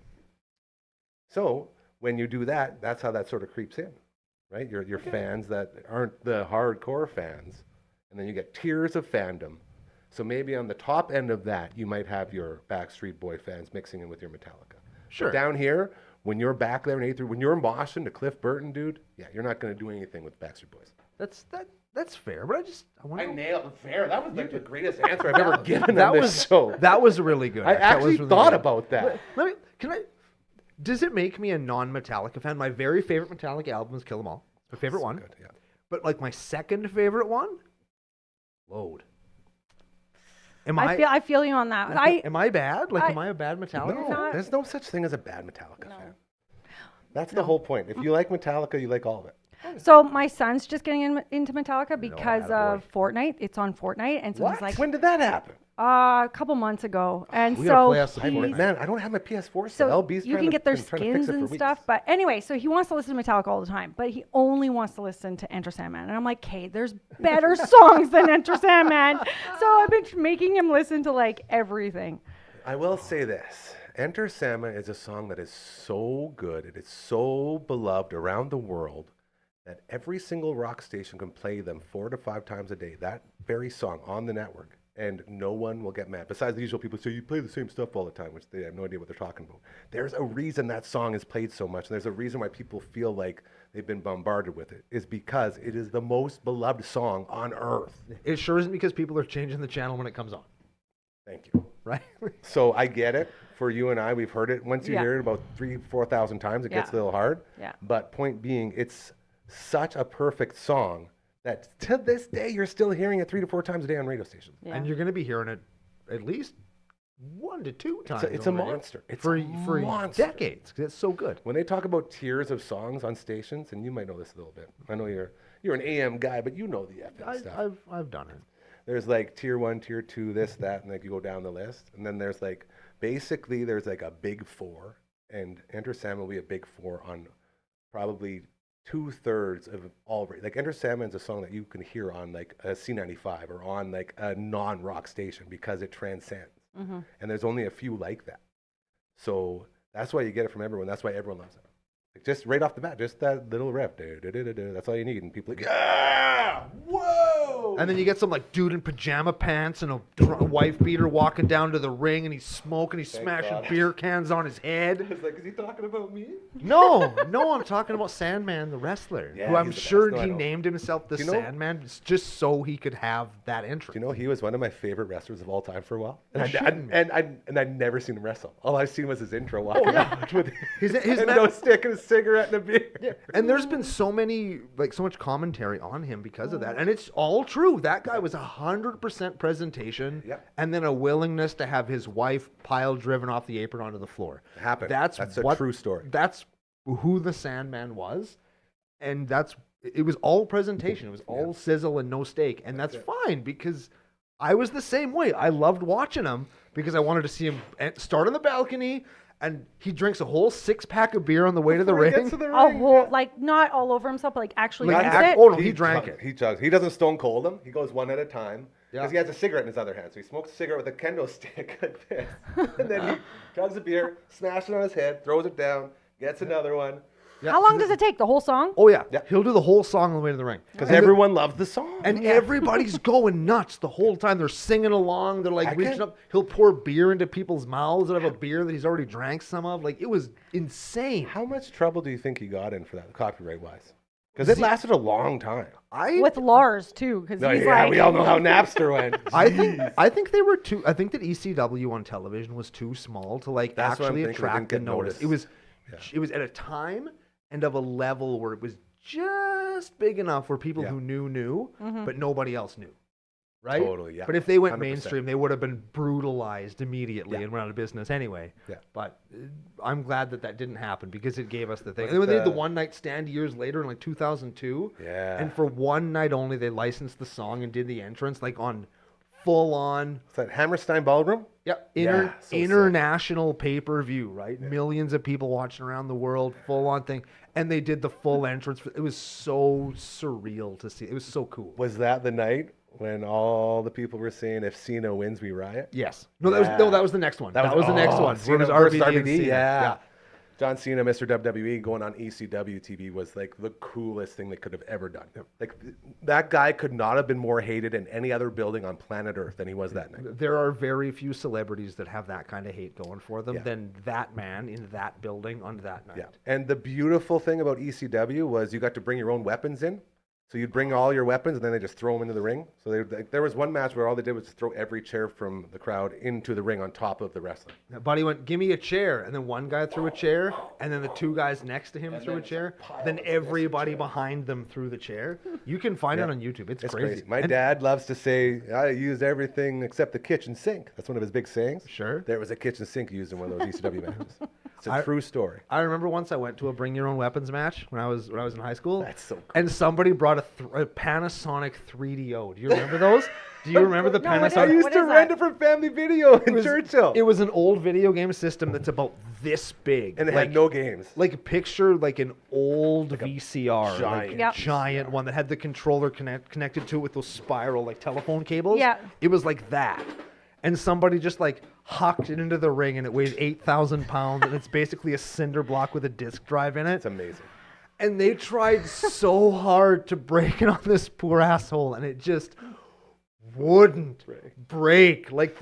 So when you do that, that's how that sort of creeps in, right? Your fans that aren't the hardcore fans. And then you get tiers of fandom. So maybe on the top end of that, you might have your Backstreet Boy fans mixing in with your Metallica. Sure. But down here, when you're back there in 8th, when you're moshing to Cliff Burton, dude, yeah, you're not going to do anything with Backstreet Boys. That's fair, but I want I to. nailed it. Fair. That was like the greatest answer I've ever given That on this was show. That was really good. I That actually was really thought good. about that. Does it make me a non-Metallica fan? My very favorite Metallica album is Kill 'Em All. It's my favorite one. Good, yeah. But like my second favorite one, Load. I feel you on that. Am I bad? Like, I- am I a bad Metallica No, fan? not- there's no such thing as a bad Metallica fan. That's the whole point. If you like Metallica, you like all of it. So my son's just getting into Metallica because attaboy. of Fortnite. It's on Fortnite, and so he's like, When did that happen? a couple months ago, and We gotta so play us some he's- Fortnite. Man, I don't have my PS4 still. so LB's you trying can to- get their been trying to fix skins it for and weeks. stuff. But anyway, so he wants to listen to Metallica all the time, but he only wants to listen to Enter Sandman. And I'm like, okay, there's better songs than Enter Sandman. So I've been making him listen to like everything. I will say this. Enter Sandman is a song that is so good. It is so beloved around the world that every single rock station can play them 4 to 5 times a day, that very song on the network, and no one will get mad. Besides the usual people who say, you play the same stuff all the time, which they have no idea what they're talking about. There's a reason that song is played so much, and there's a reason why people feel like they've been bombarded with it, is because it is the most beloved song on earth. It sure isn't because people are changing the channel when it comes on, Thank you. right? So I get it. For you and I, we've heard it. Once you Yeah. hear it about 3,000-4,000 times, it gets a Yeah. little hard. Yeah. But point being, it's such a perfect song that to this day, you're still hearing it 3 to 4 times a day on radio stations. Yeah. And you're going to be hearing it at least 1 to 2 times. It's a on the radio monster. It's for a monster. decades. 'Cause it's so good. When they talk about tiers of songs on stations, and you might know this a little bit. I know you're an AM guy, but you know the FM stuff. I've done it. There's like tier 1, tier 2, this, that, and like you go down the list. And then there's like, basically there's like a big 4, and Enter Sandman will be a big 4 on probably 2/3 of all, like Enter Sandman's a song that you can hear on like a C95 or on like a non-rock station because it transcends. Mm-hmm. And there's only a few like that. So that's why you get it from everyone. That's why everyone loves it. Like just right off the bat, just that little riff. That's all you need. And people are like, yeah, whoa. And then you get some like dude in pajama pants and a wife beater walking down to the ring, and he's smoking, he's Thank smashing God. beer cans on his head. I was like, is he talking about me? No, I'm talking about Sandman, the wrestler, Yeah, who I'm he's the sure best. No, I he know. named himself the Do you know- Sandman just so he could have that Do entrance. you know he was one of my favorite wrestlers of all time for a while? And You're shitting me. I'd never seen him wrestle. All I've seen was his intro walking out with His his ma- no stick and a cigarette and a beer. Yeah. And there's been so much commentary on him because of that, and it's all true. That guy was 100% presentation, Yep. and then a willingness to have his wife pile driven off the apron onto the floor. Happened. That's a what- true story. That's who the Sandman was, and it was all presentation. It was all sizzle and no steak, and that's fine because I was the same way. I loved watching him because I wanted to see him start on the balcony, and he drinks a whole 6-pack of beer on the way to the Before he ring. gets to the A ring, whole, like, not all over himself, but like actually Like, drinks act- it. oh, no, he drank chugs- it. He chugs. He doesn't stone cold them. He goes one at a time. Yeah. Because he has a cigarette in his other hand. So he smokes a cigarette with a kendo stick like this. And then he chugs a beer, smashes it on his head, throws it down, gets another one. Yeah. How long does it take? The whole song? Oh yeah. Yeah. He'll do the whole song on the way to the ring. Because And everyone loves the song. and everybody's going nuts the whole time. They're singing along. They're like I reaching can't- up. He'll pour beer into people's mouths that have a beer that he's already drank some of. Like it was insane. How much trouble do you think he got in for that, copyright-wise? Because it lasted a long time. With Lars, too, because No, he's yeah, like... we all know how Napster went. I think they were too. I think that ECW on television was too small to like That's what I'm actually thinking. It attract didn't the get notice. noticed. It was at a time and of a level where it was just big enough where people Yeah. who knew, Mm-hmm. but nobody else knew. Right? Totally, yeah. But if they went 100%. mainstream, they would have been brutalized immediately Yeah. and went out of business anyway. Yeah. But I'm glad that didn't happen because it gave us the thing. Look And then at they did the the- one night stand years later in like 2002. Yeah. And for one night only, they licensed the song and did the entrance like on full on. Is that Hammerstein Ballroom? Yep. Yeah, so sick. International pay-per-view, right? Millions of people watching around the world, full-on thing. And they did the full entrance. It was so surreal to see. It was so cool. Was that the night when all the people were saying, if Cena wins, we riot? Yes. No, that was the next one. That was the next one. Where it was versus RVD and Cena. Yeah. John Cena, Mr. WWE, going on ECW TV was like the coolest thing they could have ever done. Like that guy could not have been more hated in any other building on planet Earth than he was that night. There are very few celebrities that have that kind of hate going for them Yeah. than that man in that building on that night. Yeah. And the beautiful thing about ECW was you got to bring your own weapons in. So you'd bring all your weapons and then they just throw them into the ring. So there was one match where all they did was just throw every chair from the crowd into the ring on top of the wrestler. Now, Buddy went, give me a chair. And then one guy threw a chair. And then the two guys next to him threw a chair. Then everybody behind them threw the chair. You can find it on YouTube. It's crazy. My And- dad loves to say, I used everything except the kitchen sink. That's one of his big sayings. Sure. There was a kitchen sink used in one of those ECW matches. It's a I- true story. I remember once I went to a Bring Your Own Weapons match when I was in high school. That's so cool. And somebody brought a Panasonic 3DO. Do you remember those? Do you remember the No, what is I Panasonic? it? used What to is rent that? it from Family Video in Churchill. It was an old video game system that's about this big. and it like, had no games. Like picture like an old VCR, giant- like a Yep. giant one that had the controller connected to it with those spiral like telephone cables. Yeah. It was like that. And somebody just like hucked it into the ring and it weighs 8,000 pounds and it's basically a cinder block with a disc drive in it. It's amazing. And they tried so hard to break it on this poor asshole, and it just wouldn't break. Like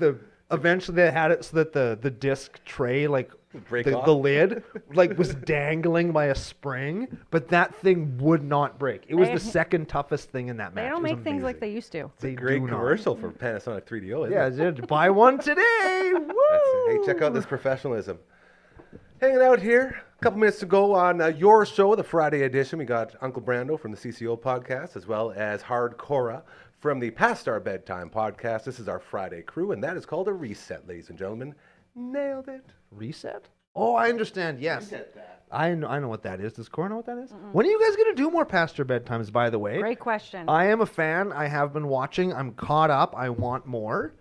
eventually they had it so that the disc tray, like the lid, like was dangling by a spring, but that thing would not break. It was the second toughest thing in that match. They don't make things like they used to. They Great do not. commercial for Panasonic 3DO, isn't Yeah, it? buy one today. Woo! Hey, check out this professionalism. Hanging out here, a couple minutes to go on your show, the Friday edition. We got Uncle Brando from the CCO podcast, as well as Hardcora from the Past Our Bedtime podcast. This is our Friday crew, and that is called a reset, ladies and gentlemen. Nailed it. Reset? Oh, I understand. Yes. I know what that is. Does Cora know what that is? When are you guys going to do more Past Our Bedtimes, by the way? Great question. I am a fan. I have been watching. I'm caught up. I want more.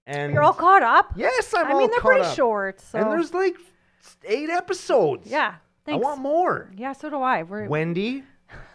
And You're all caught up? Yes, I'm I all mean, they're caught pretty up. short. So. And there's like 8 episodes. Yeah. Thanks. I want more. Yeah, so do I. Wendy,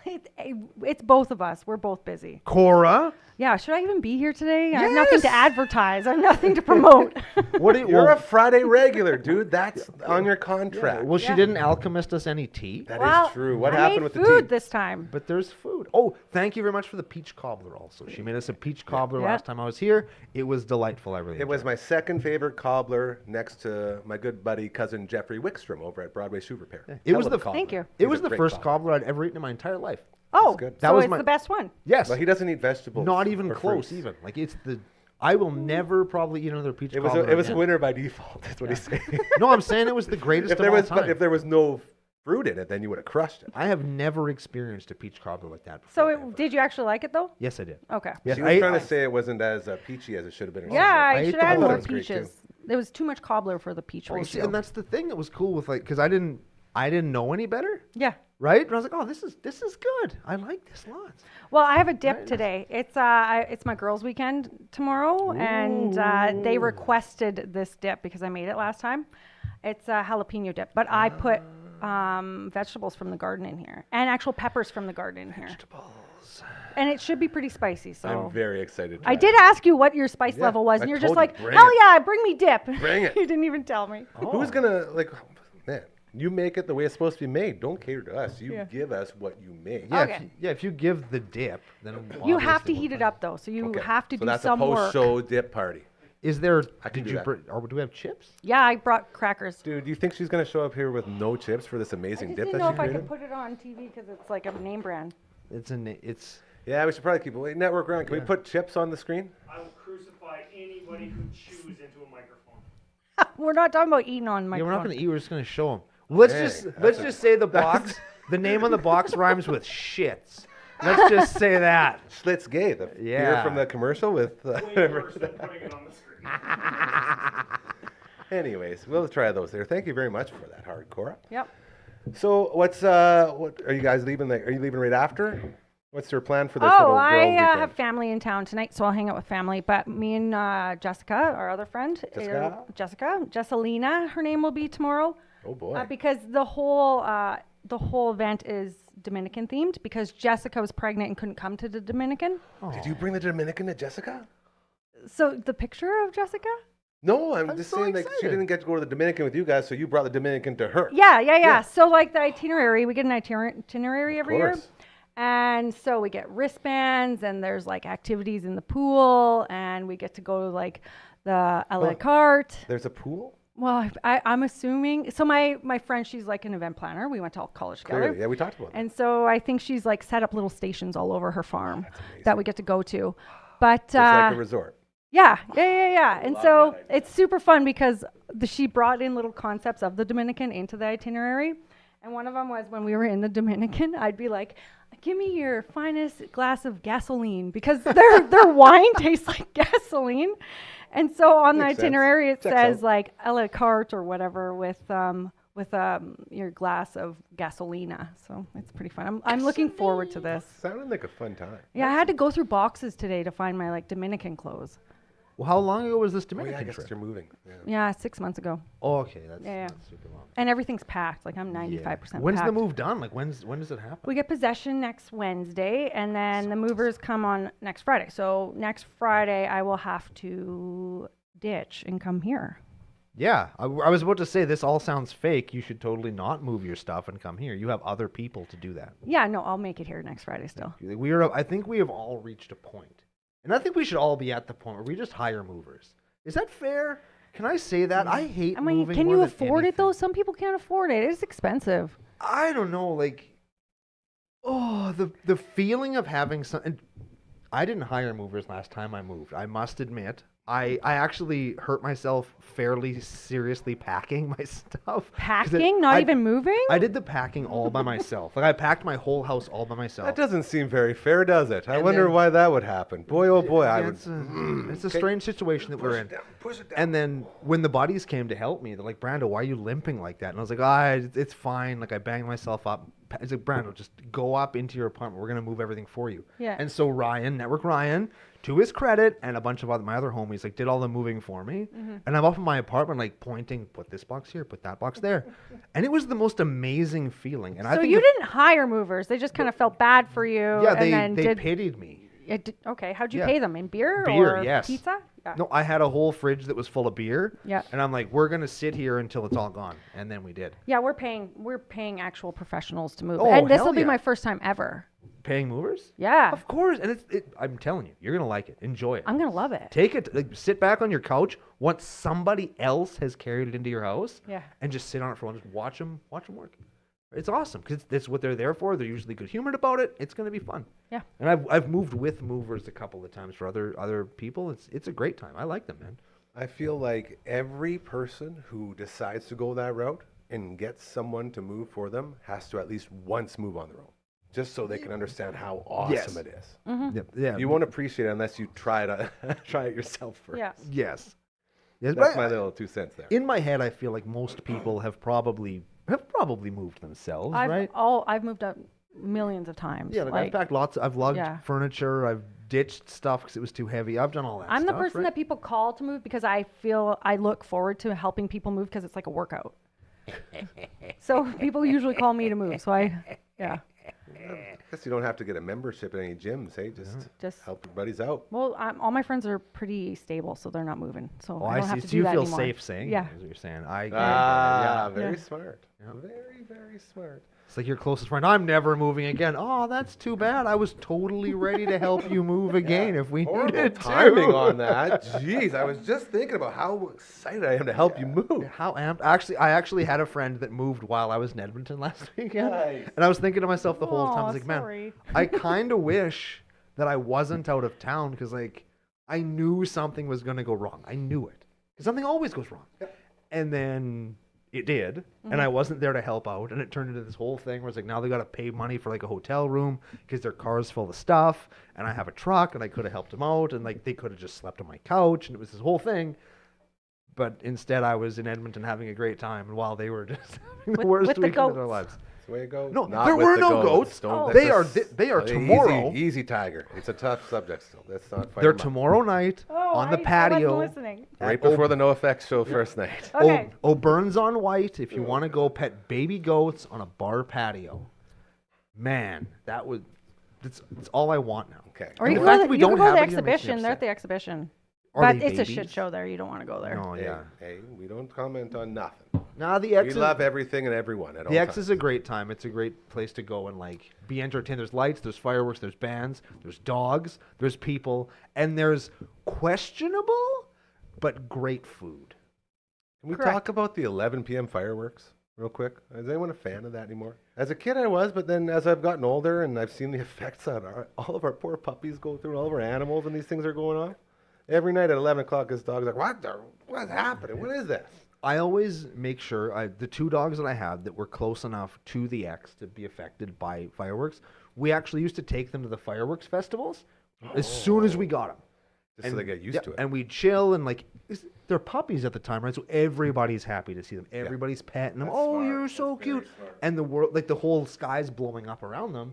It's both of us. We're both busy. Cora. Yeah, should I even be here today? I have nothing to Yes! advertise. I have nothing to promote. What do you? You're well, a Friday regular, dude. That's on your contract. well, she didn't alchemist us any tea, That is Well, true. What I happened made with the food tea? this time. but there's food. Oh, thank you very much for the peach cobbler. Also, she made us a peach cobbler Yeah. last time I was here. It was delightful. I really. It was enjoyed my second favorite cobbler, next to my good buddy cousin Jeffrey Wickstrom over at Broadway Shoe Repair. It was Hell of a the- cobbler. Thank you. It He's was a the great first cobbler. cobbler I'd ever eaten in my entire life. Oh, good. That so was it's my- the best one. Yes. But he doesn't eat vegetables. Not even or close. fruits. Even like it's the. I will never probably eat another peach It was cobbler. it was again. winner by default. That's what he's saying. No, I'm saying it was the greatest if of there all was time. if there was no fruit in it, then you would have crushed it. I have never experienced a peach cobbler like that before. So ever. did you actually like it though? Yes, I did. Okay. Yes, She was I, trying to say it wasn't as peachy as it should have been. or Yeah, something. I I ate should the add whole more thing. That's great, too. peaches. There was too much cobbler for the peach Oh, see, ratio. and that's the thing that was cool with like because I didn't know any better, Yeah. right? And I was like, oh, this is good. I like this lots. Well, I have a dip Right. today. It's my girls' weekend tomorrow, and they requested this dip because I made it last time. It's a jalapeno dip, but I put vegetables from the garden in here and actual peppers from the garden in here, and it should be pretty spicy. So I'm very excited. To I try did it. ask you what your spice Yeah, level was, and I you're just told you, like, bring hell it. yeah, bring me dip. Bring it. You didn't even tell me. Who's gonna like? Man, you make it the way it's supposed to be made. Don't cater to us. You Yeah. give us what you make. Yeah, Okay. if you give the dip, then You have obviously to heat we'll it up though, so you Okay. have to so do that's some a work. post-show dip party. Is there? I can Did do you? that. Or do we have chips? Yeah, I brought crackers. Dude, do you think she's gonna show up here with no chips for this I amazing just dip didn't that know she if I created? could put it on TV because it's like a name brand. It's. Yeah, we should probably keep it. Wait, network around. Can we put chips on the screen? I will crucify anybody who chews into a microphone. We're not talking about eating on my. Yeah, we're not going to eat. We're just going to show them. Let's Dang, just that's say the box. The name on the box rhymes with shits. Let's just say that. Schlitz Gay, the beer Yeah. from the commercial with. Way worse than putting it on the screen. Anyways, we'll try those there. Thank you very much for that, Hardcore. Yep. So, what are you guys leaving? Are you leaving right after? What's your plan for this Oh, little I girls' weekend? have family in town tonight, so I'll hang out with family. But me and Jessica, our other friend, Jessalina, her name will be tomorrow. Oh boy. Because the whole event is Dominican themed because Jessica was pregnant and couldn't come to the Dominican. Did you bring the Dominican to Jessica? So the picture of Jessica? No, I'm I'm just so saying like she excited. didn't get to go to the Dominican with you guys, so you brought the Dominican to her. Yeah. So like the itinerary, we get an itinerary every year. course. And so we get wristbands and there's like activities in the pool and we get to go to like the a la carte. There's a pool? Well, I'm assuming. So my friend, she's like an event planner. We went to all college together. Clearly. Yeah, we talked about that. And so I think she's like set up little stations all over her farm that we get to go to. But It's like a resort. yeah. And so it's super fun because she brought in little concepts of the Dominican into the itinerary. And one of them was when we were in the Dominican, I'd be like, give me your finest glass of gasoline because their wine tastes like gasoline. And so on the Makes sense. itinerary, it Checks says out. like a la carte or whatever with your glass of gasolina. So it's pretty fun. I'm looking forward to this. Sounded like a fun time. Yeah, I had to go through boxes today to find my like Dominican clothes. Well, how long ago was this Oh yeah, I Dominican guess trip? you're moving. Yeah. Yeah, 6 months ago. Oh, okay, that's, Yeah. that's super long. And everything's packed. Like I'm 95% When's packed. the move done? Like when does it happen? We get possession next Wednesday, and then the movers come on next Friday. So next Friday, I will have to ditch and come here. Yeah, I was about to say this all sounds fake. You should totally not move your stuff and come here. You have other people to do that. Yeah, no, I'll make it here next Friday still. I think we have all reached a point, and I think we should all be at the point where we just hire movers. Is that fair? Can I say that? I hate I mean, moving. can more you than afford it though? anything. Some people can't afford it. It's expensive. I don't know, like, oh, the feeling of having some. And I didn't hire movers last time I moved. I must admit, I actually hurt myself fairly seriously packing my stuff. 'Cause Packing, not even moving? I did the packing all by myself. Like I packed my whole house all by myself. That doesn't seem very fair, does it? I And wonder then- why that would happen. Boy, oh boy, I Yeah, would. it's a strange situation that we're in. Push it down. And then when the buddies came to help me, they're like, Brando, why are you limping like that? And I was like, it's fine. Like I banged myself up. It's like, Brando, just go up into your apartment. We're going to move everything for you. Yeah. And so Network Ryan, to his credit, and a bunch of my other homies, like did all the moving for me. And I'm up in my apartment, like pointing, put this box here, put that box there. And it was the most amazing feeling. And I So think you if- didn't hire movers. They just kind of felt bad for you. yeah, and they then did, pitied me. okay, how'd you Yeah. pay them? In beer? Beer, or yes. Pizza? Yeah. No, I had a whole fridge that was full of beer. Yeah. And I'm like, we're gonna sit here until it's all gone, and then we did. Yeah, we're paying actual professionals to move. Oh, and this hell will be yeah. my first time ever. Paying movers? Yeah. Of course, and I'm telling you, you're gonna like it. Enjoy it. I'm going to love it. Take it. Like, sit back on your couch once somebody else has carried it into your house. Yeah. And just sit on it for a while. Just watch them work. It's awesome because that's what they're there for. They're usually good humored about it. It's gonna be fun. Yeah. And I've moved with movers a couple of times for other people. It's a great time. I like them, man. I feel like every person who decides to go that route and gets someone to move for them has to at least once move on their own, just so they can understand how awesome Yes. it is. Yeah. You won't appreciate it unless you try it yourself first. Yeah. Yes. Yes. That's but my little 2 cents there. in my head, I feel like most people have probably moved themselves, right? I've moved up millions of times. Yeah, like I've packed lots. I've lugged Yeah. furniture. I've ditched stuff because it was too heavy. I've done all that. I'm the stuff, person right? that people call to move because I feel I look forward to helping people move because it's like a workout. So people usually call me to move. So yeah. I guess you don't have to get a membership at any gyms, hey? Just Just- help your buddies out. Well, all my friends are pretty stable, so they're not moving. So Oh, I I don't see. have to So do you that feel anymore. safe saying Yeah. that, is what you're saying. I Ah, yeah. very Yeah. smart. Yeah. Very, very smart. It's like your closest friend. I'm never moving again. Oh, that's too bad. I was totally ready to help you move again if we Horrible needed timing to. on that. Jeez, I was just thinking about how excited I am to help you move. How amped? Actually, I actually had a friend that moved while I was in Edmonton last weekend, Nice. and I was thinking to myself the whole time, I Aw, was like, man, sorry. I kind of wish that I wasn't out of town because, like, I knew something was going to go wrong. I knew it because something always goes wrong, and then it did, and I wasn't there to help out, and it turned into this whole thing where it's like now they got to pay money for like a hotel room because their car's full of stuff, and I have a truck, and I could have helped them out, and like they could have just slept on my couch, and it was this whole thing. But instead, I was in Edmonton having a great time, and while they were just having the With- worst with the weekend of their goats. lives. That's the way it goes. No, Not there with were the no goats. Don't- Oh. that's They a are s- they are easy- tomorrow. Easy, Tiger. It's a tough subject still. Let's not fight They're them up. tomorrow night on the patio. Listening. Right at before the NoFX show first night. Okay. O'Byrne's on White. If you want to go pet baby goats on a bar patio, man, it's all I want now. Okay. Or And you the can fact go, that we you can don't go to have the it here makes me exhibition. They're at upset. the exhibition. Are But they it's a shit babies? show there. You don't want to go there. Oh Hey, yeah. hey, we don't comment on nothing. Nah, the We X. love everything and everyone at all The X times. is a great time. It's a great place to go and like be entertained. There's lights, there's fireworks, there's bands, there's dogs, there's people, and there's questionable but great food. Can we Correct. talk about the 11 p.m. fireworks real quick? Is anyone a fan of that anymore? As a kid, I was, but then as I've gotten older and I've seen the effects on all of our poor puppies go through, all of our animals, and these things are going on. Every night at 11 o'clock, this dog's like, what's happening? What is this? I always make sure the two dogs that I had that were close enough to the X to be affected by fireworks, we actually used to take them to the fireworks festivals as soon as we got them. Just so they get used to it. And we'd chill and like, they're puppies at the time, right? So everybody's happy to see them. Everybody's petting them. That's Oh, smart. you're so That's very cute. smart. And the world, like the whole sky's blowing up around them.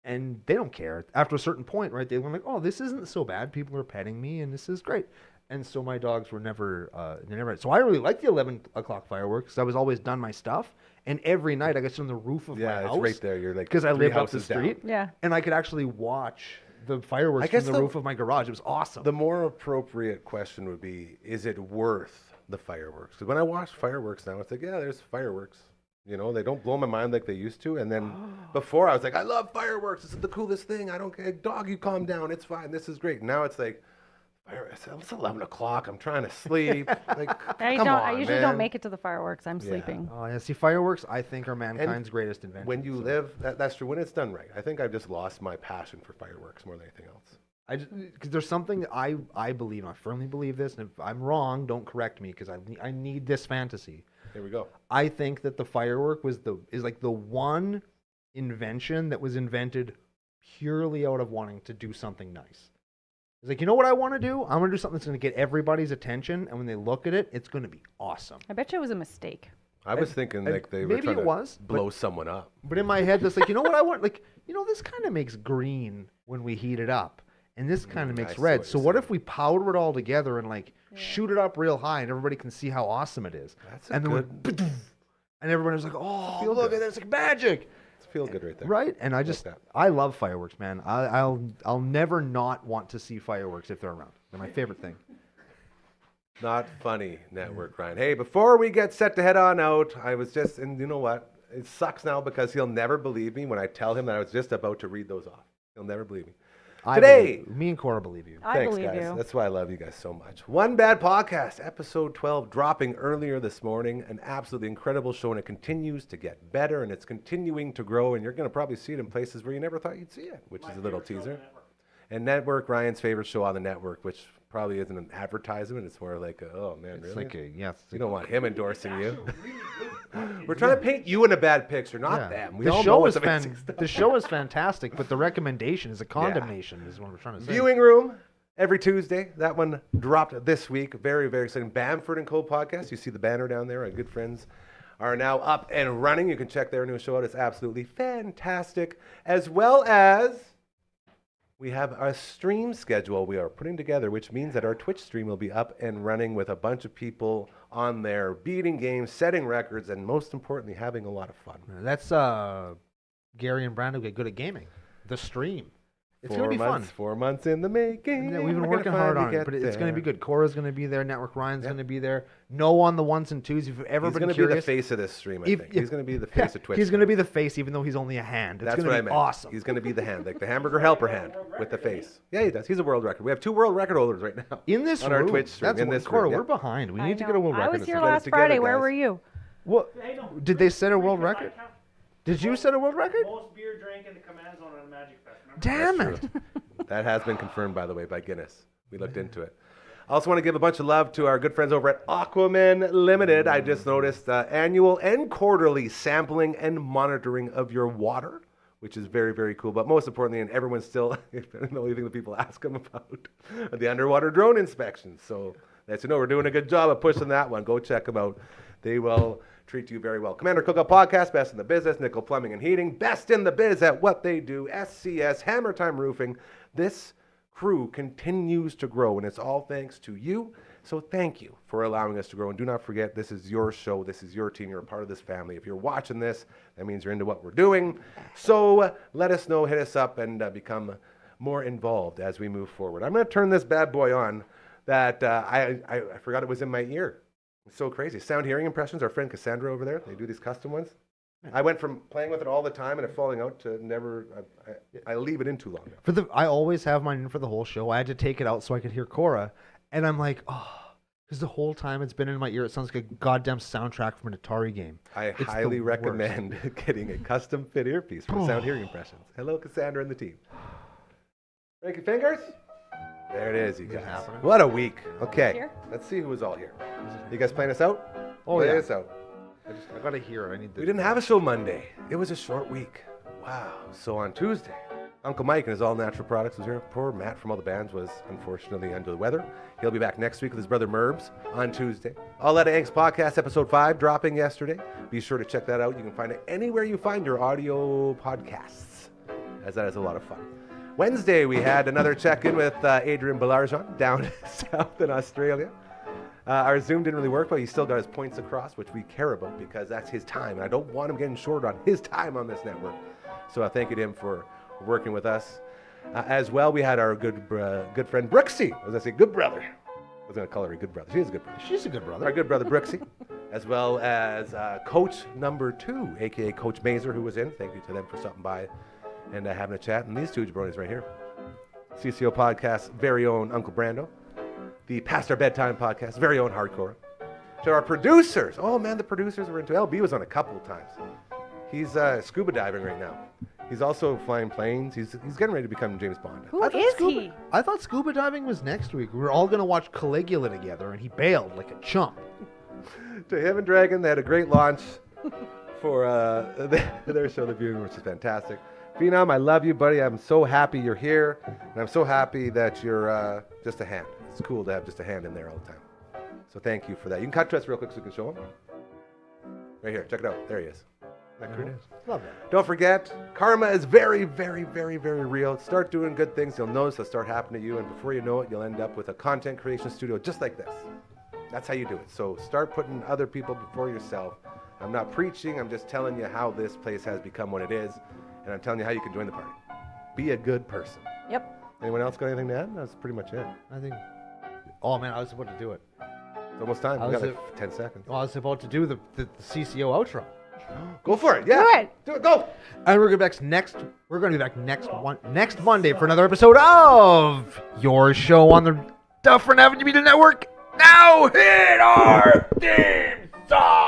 And they don't care. After a certain point, right? They were like, oh, this isn't so bad. People are petting me and this is great. And so my dogs were never. So I really liked the 11 o'clock fireworks 'cause I was always done my stuff. And every night I got on the roof of my Yeah, house. it's right there. You're like Because I 3 lived up the houses down. street. Yeah. And I could actually watch the fireworks I guess from the the- roof of my garage. It was awesome. The more appropriate question would be, is it worth the fireworks. 'Cause when I watch fireworks now, it's like, yeah, there's fireworks. You know, they don't blow my mind like they used to. And then before I was like, I love fireworks. This is the coolest thing. I don't care. Dog, you calm down. It's fine. This is great. Now it's like, it's 11 o'clock. I'm trying to sleep. Like, come on, I usually man. don't make it to the fireworks. I'm sleeping. Oh, yeah. See, fireworks, I think, are mankind's greatest invention. When you live, that's true. When it's done right. I think I've just lost my passion for fireworks more than anything else. Because there's something that I believe, and I firmly believe this, and if I'm wrong, don't correct me, because I need this fantasy. Here we go. I think that the firework is like the one invention that was invented purely out of wanting to do something nice. It's like, you know what I want to do? I'm going to do something that's going to get everybody's attention, and when they look at it, it's going to be awesome. I bet you it was a mistake. I was thinking like they were maybe trying it to was, blow someone up. But in my head, that's like, you know what I want? Like, you know, this kind of makes green when we heat it up, and this kind of I makes see red. what So you're what saying. if we powder it all together and like shoot it up real high, and everybody can see how awesome it is? That's a and good. then and everybody was like, oh, Feel look good. at this, like magic. It's feel good right there. Right, and I like just that. I love fireworks, man. I'll never not want to see fireworks if they're around. They're my favorite thing. Not funny, Network Ryan. Hey, before we get set to head on out, I was just, and you know what? It sucks now because he'll never believe me when I tell him that I was just about to read those off. He'll never believe me. Today, me and Cora believe you. I thanks, believe guys. you. That's why I love you guys so much. One Bad Podcast, episode 12, dropping earlier this morning. An absolutely incredible show, and it continues to get better, and it's continuing to grow, and you're going to probably see it in places where you never thought you'd see it, which is a little teaser. And Network, Ryan's favorite show on the network, which probably isn't an advertisement. It's more like, oh, man, It's really? like a, yes. You don't want him endorsing you. We're trying to paint you in a bad picture, not them. We The all show know is it's amazing stuff. the show is fantastic, but the recommendation is a condemnation. Is what we're trying to say. Viewing Room every Tuesday. That one dropped this week. Very, very exciting. Bamford and Co. podcast. You see the banner down there. Our good friends are now up and running. You can check their new show out. It's absolutely fantastic. As well as we have our stream schedule we are putting together, which means that our Twitch stream will be up and running with a bunch of people on there, beating games, setting records, and most importantly, having a lot of fun. That's Gary and Brando get good at gaming. The stream. It's going to be fun. 4 months in the making. Yeah, we've been We're working gonna hard finally on it, get but it's going to be there. good. Cora's going to be there. Network Ryan's going to be there. No on the ones and twos. If you've ever He's been going to be the curious, face of this stream, I If- think. yeah. He's going to be the face of Twitch. he's going to be the face, even though he's only a hand. It's That's going what I to be meant. awesome. He's going to be the hand, like the hamburger helper hand with the face. Yeah, he does. He's a world record. We have 2 world record holders right now. In this on room. our Twitch stream. That's in what- this Cora, room, yeah. we're behind. We I need to know. get a world I record. was here Get it last together, Friday. Where guys. were you? What? Hey, no. Did they set a world record? Did you set a world record? Most beer drank in the command zone on a Magic Fest. Remember? Damn That's it. true. That has been confirmed, by the way, by Guinness. We looked into it. I also want to give a bunch of love to our good friends over at Aquaman Limited. I just noticed annual and quarterly sampling and monitoring of your water, which is very, very cool. But most importantly, and everyone's still, the only thing that people ask them about, are the underwater drone inspections. So that's, we're doing a good job of pushing that one. Go check them out. They will treat you very well. Commander Cookup Podcast, best in the business. Nickel Plumbing and Heating, best in the biz at what they do. SCS, Hammer Time Roofing. This crew continues to grow, and it's all thanks to you. So thank you for allowing us to grow. And do not forget, this is your show. This is your team. You're a part of this family. If you're watching this, that means you're into what we're doing. So let us know, hit us up, and become more involved as we move forward. I'm going to turn this bad boy on that I forgot it was in my ear. It's so crazy. Sound hearing impressions. Our friend Cassandra over there, they do these custom ones. I went from playing with it all the time and it falling out to never. I leave it in too long now. I always have mine in for the whole show. I had to take it out so I could hear Cora, and I'm like, oh, because the whole time it's been in my ear. It sounds like a goddamn soundtrack from an Atari game. I It's the highly worst. recommend getting a custom fit earpiece for sound hearing impressions. Hello, Cassandra and the team. Frankie Fingers? There it is, you guys. happening? What a week. Okay, Here? let's see who was all here. You guys playing us out? Oh, Play yeah. us out. I gotta hear it. I need. We didn't have a show Monday. It was a short week. Wow. So on Tuesday, Uncle Mike and his All Natural Products was here. Poor Matt from all the bands was unfortunately under the weather. He'll be back next week with his brother Merbs on Tuesday. All That Angst Podcast episode 5 dropping yesterday. Be sure to check that out. You can find it anywhere you find your audio podcasts, as that is a lot of fun. Wednesday, we had another check-in with Adrian Balarjan down south in Australia. Our Zoom didn't really work, but he still got his points across, which we care about because that's his time. And I don't want him getting short on his time on this network. So I thank you to him for working with us. As well, we had our good friend Brooksy. I was going to say good brother. was going to call her a good brother. She is a good brother. She's a good brother. Our good brother Brooksy, as well as Coach number 2, a.k.a. Coach Mazer, who was in. Thank you to them for stopping by and having a chat. And these two jabronis right here. CCO Podcast's very own Uncle Brando. The Past Our Bedtime Podcast, very own Hardcore. To our producers. Oh, man, the producers were into LB was on a couple of times. He's scuba diving right now. He's also flying planes. He's getting ready to become James Bond. Who is he? I thought scuba diving was next week. We were all going to watch Caligula together, and he bailed like a chump. To him and Dragon, they had a great launch for their show, The Viewing, which is fantastic. Phenom, I love you, buddy. I'm so happy you're here, and I'm so happy that you're just a hand. It's cool to have just a hand in there all the time. So thank you for that. You can cut to us real quick so we can show him. Right here. Check it out. There he is. Isn't that cool? Love that. Don't forget, karma is very, very, very, very real. Start doing good things. You'll notice they'll start happening to you, and before you know it, you'll end up with a content creation studio just like this. That's how you do it. So start putting other people before yourself. I'm not preaching. I'm just telling you how this place has become what it is, and I'm telling you how you can join the party. Be a good person. Yep. Anyone else got anything to add? That's pretty much it. I think. Oh man, I was about to do it. It's almost time. How We got is like 10 seconds. Well, I was about to do the CCO outro. Go for it. Yeah. Do it. Do it. Go. And we're going to be back next Monday for another episode of your show on the Dufferin Avenue Media Network. Now hit our theme song.